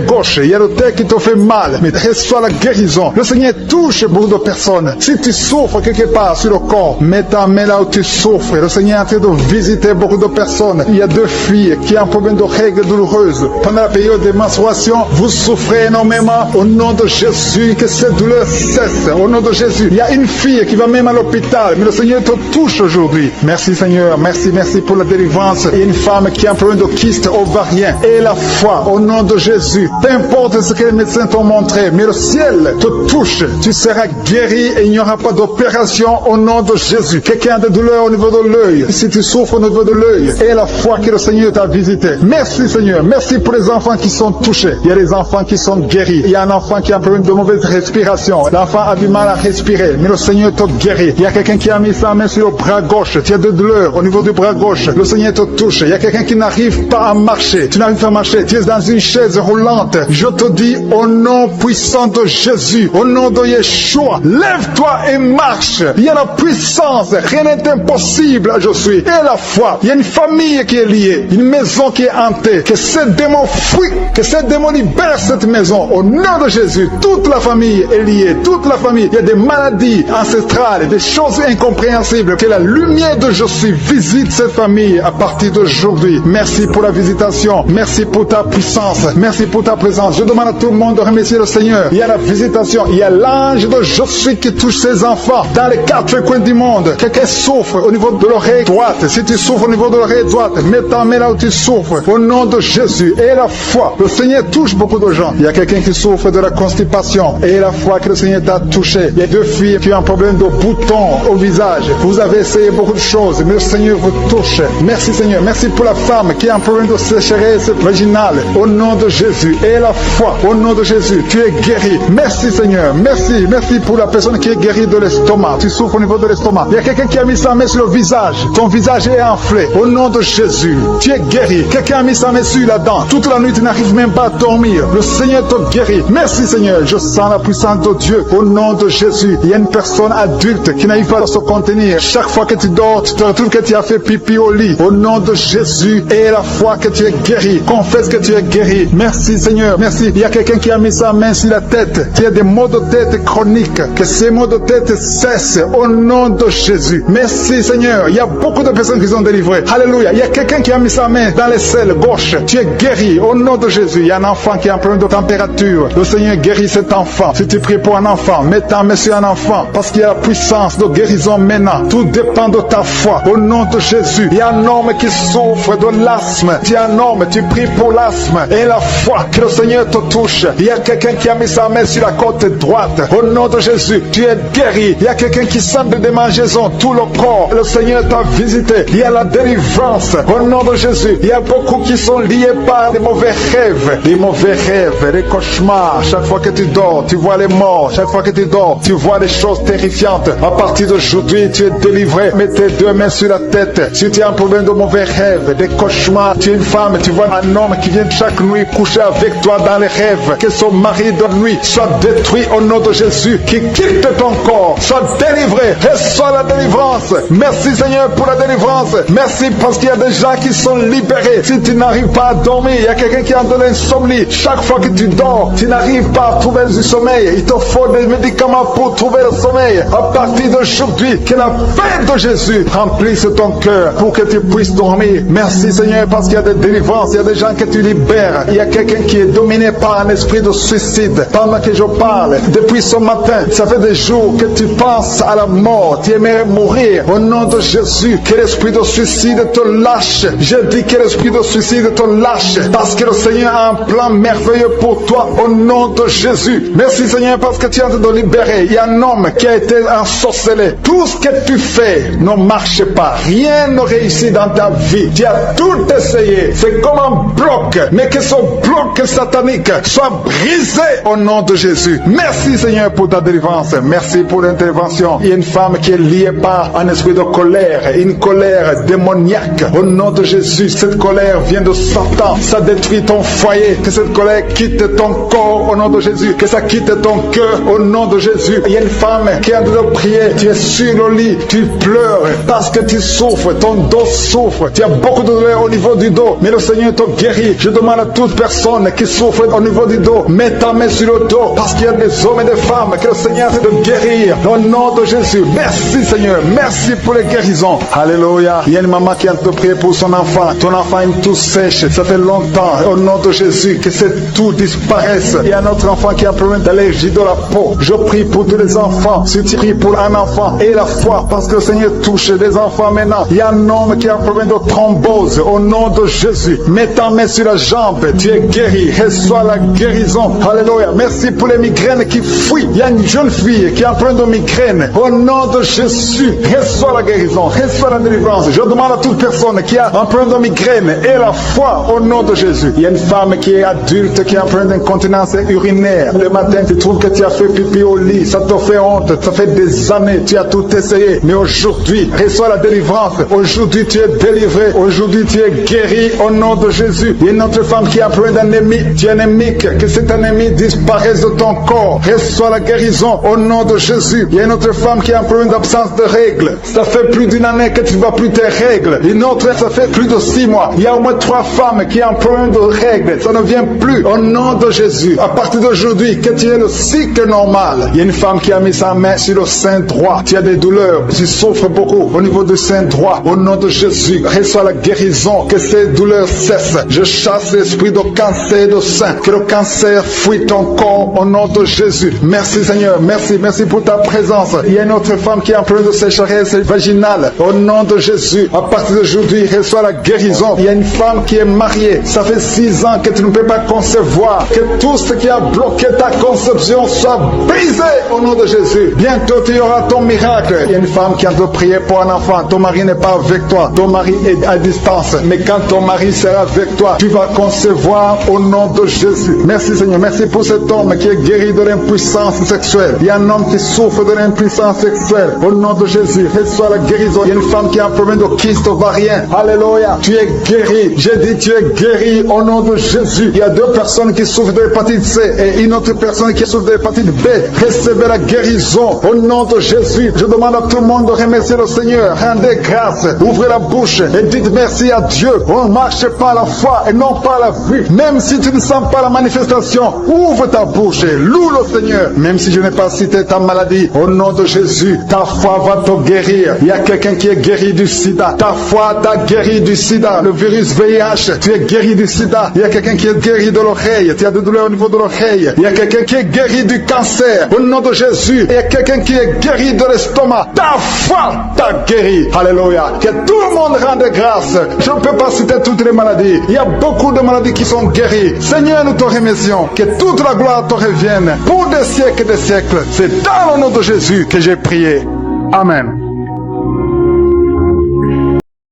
gauche. Il y a l'orteil qui te fait mal. Mais reçois la guérison. Le Seigneur touche beaucoup de personnes. Si tu souffres quelque part sur le corps, mets ta main là où tu souffres. Le Seigneur est en train de visiter beaucoup de personnes. Il y a deux filles qui ont un problème de règles douloureuses. Pendant la période de menstruation, vous souffrez énormément. Au nom de Jésus, que cette douleur cesse. Au nom de Jésus. Il y a une fille qui va même à l'hôpital, mais le Seigneur te touche aujourd'hui. Merci Seigneur. Merci pour la délivrance. Il y a une femme qui a un problème de kyste ovarien. Et la foi, au nom de Jésus. Peu importe ce que les médecins t'ont montré, mais le ciel te touche. Tu seras guéri et il n'y aura pas d'opération au nom de Jésus. Quelqu'un a des douleurs au niveau de l'œil. Si tu souffres au niveau de l'œil, et la foi que le Seigneur t'a visité. Merci Seigneur. Merci pour les enfants qui sont touchés. Il y a des enfants qui sont guéris. Il y a un enfant qui a un problème de mauvaise respiration. L'enfant a du mal à respirer, mais le Seigneur te guérit. Il y a quelqu'un qui a mis sa main sur le bras gauche. Tu as de douleurs au niveau du bras gauche. Le Seigneur te touche. Il y a quelqu'un qui n'arrive pas à marcher. Tu n'arrives pas à marcher. Tu es dans une chaise roulante. Je te dis au nom puissant de Jésus, au nom de Yeshua, lève-toi et marche. Il y a la puissance. Rien n'est impossible. Je suis. Et la foi. Il y a une famille qui est liée. Une maison qui est hantée. Que ces démons fuient. Que ces démons libèrent cette maison. Au nom de Jésus. Toute la famille est liée. Toute la famille. Il y a des maladies ancestrales, des choses incompréhensibles. Que la lumière de Jésus visite cette famille à partir d'aujourd'hui. Merci pour la visitation. Merci pour ta puissance. Merci pour ta présence. Je demande à tout le monde de remercier le Seigneur. Il y a la visitation. Il y a l'ange de Jésus qui touche ses enfants dans les quatre coins du monde. Quelqu'un souffre au niveau de l'oreille droite. Si tu souffres au niveau de l'oreille droite, mets ta main là où tu souffres. Au nom de Jésus. Et la foi. Le Seigneur touche beaucoup de gens. Il y a quelqu'un qui souffre de la constipation. Et la foi que le Seigneur t'a touché. Il y a deux filles qui ont un problème de boutons au visage. Vous avez essayé beaucoup de choses, mais le Seigneur vous touche. Merci Seigneur. Merci pour la femme qui a un problème de sécheresse vaginale. Au nom de Jésus. Et la foi. Au nom de Jésus. Tu es guéri. Merci Seigneur. Merci. Merci pour la personne qui est guérie de l'estomac. Tu souffres au niveau de l'estomac. Il y a quelqu'un qui a mis sa main sur le visage. Ton visage est enflé. Au nom de Jésus. Tu es guéri. Quelqu'un a mis sa main sur la dent. Toute la nuit, tu n'arrives même pas à dormir. Le Seigneur te guérit. Merci Seigneur. Je sens la puissance de Dieu. Au nom de Jésus. Il y a une personne adulte qui n'arrive pas à se contenir. Chaque fois que tu dors, tu te retrouves que tu as fait pipi au lit. Au nom de Jésus. Et la foi que tu es guéri. Confesse que tu es guéri. Merci Seigneur. Merci. Il y a quelqu'un qui a mis sa main sur la tête. Tu as des maux de tête chroniques. Que ces maux de tête cessent. Au nom de Jésus. Merci Seigneur. Il y a beaucoup de personnes qui sont délivrées. Alléluia. Il y a quelqu'un qui a mis sa main dans l'aisselle gauche. Tu es guéri. Au nom de Jésus. Il y a un enfant qui a un problème de température. Le Seigneur guérit cet enfant. Si tu pries pour un enfant, mets ta main sur un enfant. Parce qu'il y a la puissance de guérison maintenant. Tout dépend de ta foi. Au nom de Jésus. Il y a un homme qui souffre de l'asthme. Tu es un homme. Tu pries pour l'asthme. Et la foi que le Seigneur te touche. Il y a quelqu'un qui a mis sa main sur la côte droite. Au nom de Jésus. Tu es guéri. Il y a quelqu'un qui sent des démangeaisons. Tout le corps. Le Seigneur t'a visité. Il y a la délivrance. Au nom de Jésus. Il y a beaucoup qui sont liés par des mauvais rêves. Des mauvais rêves. Des cauchemars. Chaque fois que tu dors, tu vois les morts. Chaque fois que tu dors, tu vois des choses terrifiantes. À partir d'aujourd'hui, tu es délivré. Mets tes deux mains sur la tête, si tu as un problème de mauvais rêves, des cauchemars, tu es une femme, tu vois un homme qui vient chaque nuit coucher avec toi dans les rêves, que son mari de nuit soit détruit au nom de Jésus, qui quitte ton corps, soit délivré, reçois la délivrance. Merci Seigneur pour la délivrance. Merci parce qu'il y a des gens qui sont libérés. Si tu n'arrives pas à dormir, il y a quelqu'un qui a de l'insomnie. Chaque fois que tu dors, tu n'arrives pas à trouver du sommeil. Il te faut des médicaments pour trouver le sommeil. À partir d'aujourd'hui, que la paix de Jésus remplisse ton cœur pour que tu puisses dormir. Merci Seigneur parce qu'il y a des délivrances, il y a des gens que tu libères. Il y a quelqu'un qui est dominé par un esprit de suicide. Pendant que je parle, depuis ce matin, ça fait des jours que tu penses à la mort. Tu aimerais mourir. Au nom de Jésus, que l'esprit de suicide te lâche. Je dis que l'esprit de suicide te lâche parce que le Seigneur a un plan merveilleux pour toi au nom de Jésus. Merci Seigneur parce que tu es en train de libérer. Il y a un homme qui a été ensorcelé. Tout ce que tu fais ne marche pas. Rien ne réussit dans ta vie. Tu as tout essayé. C'est comme un bloc. Mais que ce bloc satanique soit brisé au nom de Jésus. Merci Seigneur pour ta délivrance. Merci pour l'intervention. Il y a une femme qui est liée par un esprit de colère. Une colère démoniaque. Au nom de Jésus, cette colère vient de Satan. Ça détruit ton foyer. Que cette colère quitte ton corps au nom de Jésus. Que ça quitte ton cœur au nom de Jésus. Il y a une femme qui a de prier. Tu es sur le lit. Tu pleures parce que tu souffres. Ton dos souffre. Tu as beaucoup de douleur au niveau du dos. Mais le Seigneur te guérit. Je demande à toute personne qui souffre au niveau du dos, mets ta main sur le dos parce qu'il y a des hommes et des femmes que le Seigneur essaie de guérir au nom de Jésus. Merci Seigneur. Merci pour les guérisons. Alléluia. Il y a une maman qui a te prier pour son enfant. Ton enfant a une toux sèche. Ça fait longtemps. Au nom de Jésus, que cette toux disparaisse. Il y a un autre enfant qui a un problème d'allergie de la peau. Je prie pour tous les enfants. Si tu pries pour un enfant et la foi, parce que le Seigneur touche les enfants maintenant. Il y a un homme qui a un problème de thrombose. Au nom de Jésus, mets ta main sur la jambe. Tu es guéri. Reçois la guérison. Alléluia. Merci pour les migraines qui fuient. Il y a une jeune fille qui a un problème de migraine. Au nom de Jésus, reçois la guérison. Reçois la délivrance. Je demande à toute personne qui a un problème de migraine et la foi au nom de Jésus. Il y a une femme qui est adulte qui a un problème d'incontinence urinaire. Le matin, tu trouves que tu as fait pipi au lit. Ça te fait honte. Ça fait des années. Tu as tout essayé. Mais aujourd'hui, reçois la délivrance. Aujourd'hui, tu es délivré. Aujourd'hui, tu es guéri au nom de Jésus. Il y a une autre femme qui a un problème d'anémie. Tu es anémique. Que cette anémie disparaisse de ton corps. Reçois la guérison au nom de Jésus. Il y a une autre femme qui a un problème d'absence de règles. Ça fait plus d'une année que tu ne vois plus tes règles. Une autre, ça fait plus de 6 mois. Il y a au moins 3 femmes qui ont un problème de règles. Ça ne vient plus au nom de Jésus. À partir d'aujourd'hui, que tu aies le cycle normal. Il y a une femme qui a mis sa main sur le sein droit. Tu as des douleurs. Tu souffres beaucoup au niveau du sein droit. Au nom de Jésus, reçois la guérison. Que ces douleurs cessent. Je chasse l'esprit de cancer de sein. Que le cancer fuit ton corps au nom de Jésus. Merci Seigneur. Merci. Merci pour ta présence. Il y a une autre femme qui a un problème de sécheresse vaginale. Au nom de Jésus, à partir d'aujourd'hui, reçois la guérison. Il y a une femme qui est mariée. Ça fait 6 ans que tu ne peux pas concevoir. Que tout ce qui a bloqué ta conception soit brisé au nom de Jésus. Bientôt, tu auras ton miracle. Il y a une femme qui a de prier pour un enfant. Ton mari n'est pas avec toi. Ton mari est à distance. Mais quand ton mari sera avec toi, tu vas concevoir au nom de Jésus. Merci Seigneur. Merci pour cet homme qui est guéri de l'impuissance sexuelle. Il y a un homme qui souffre de l'impuissance sexuelle. Au nom de Jésus, reçois la guérison. Il y a une femme qui a un problème de kyste ovarien. Alléluia. Tu es guéri. J'ai dit tu es guéri au nom de Jésus. Il y a 2 personnes qui souffrent de l'hépatite C et une autre personne qui souffre de l'hépatite B. Recevez la guérison au nom de Jésus. Je demande à tout le monde de remercier le Seigneur. Rendez grâce. Ouvrez la bouche et dites merci à Dieu. On ne marche pas à la foi et non pas à la vue. Même si tu ne sens pas la manifestation, ouvre ta bouche et loue le Seigneur. Même si je n'ai pas cité ta maladie, au nom de Jésus, ta foi va te guérir. Il y a quelqu'un qui est guéri du sida. Ta foi t'a guéri du sida. Le virus VIH, tu es guéri du sida. Il y a quelqu'un qui est guéri de l'oreille. Tu as des douleurs au niveau de l'oreille. Il y a quelqu'un qui est guéri du cancer. Au nom de Jésus, il y a quelqu'un qui est guéri de l'estomac. Ta foi t'a guéri. Alléluia. Que tout le monde rende grâce. Je ne peux pas citer toutes les maladies. Il y a beaucoup de maladies qui sont guéries. Seigneur, nous te remercions. Que toute la gloire te revienne pour des siècles et des siècles. C'est dans le nom de Jésus que j'ai prié. Amen.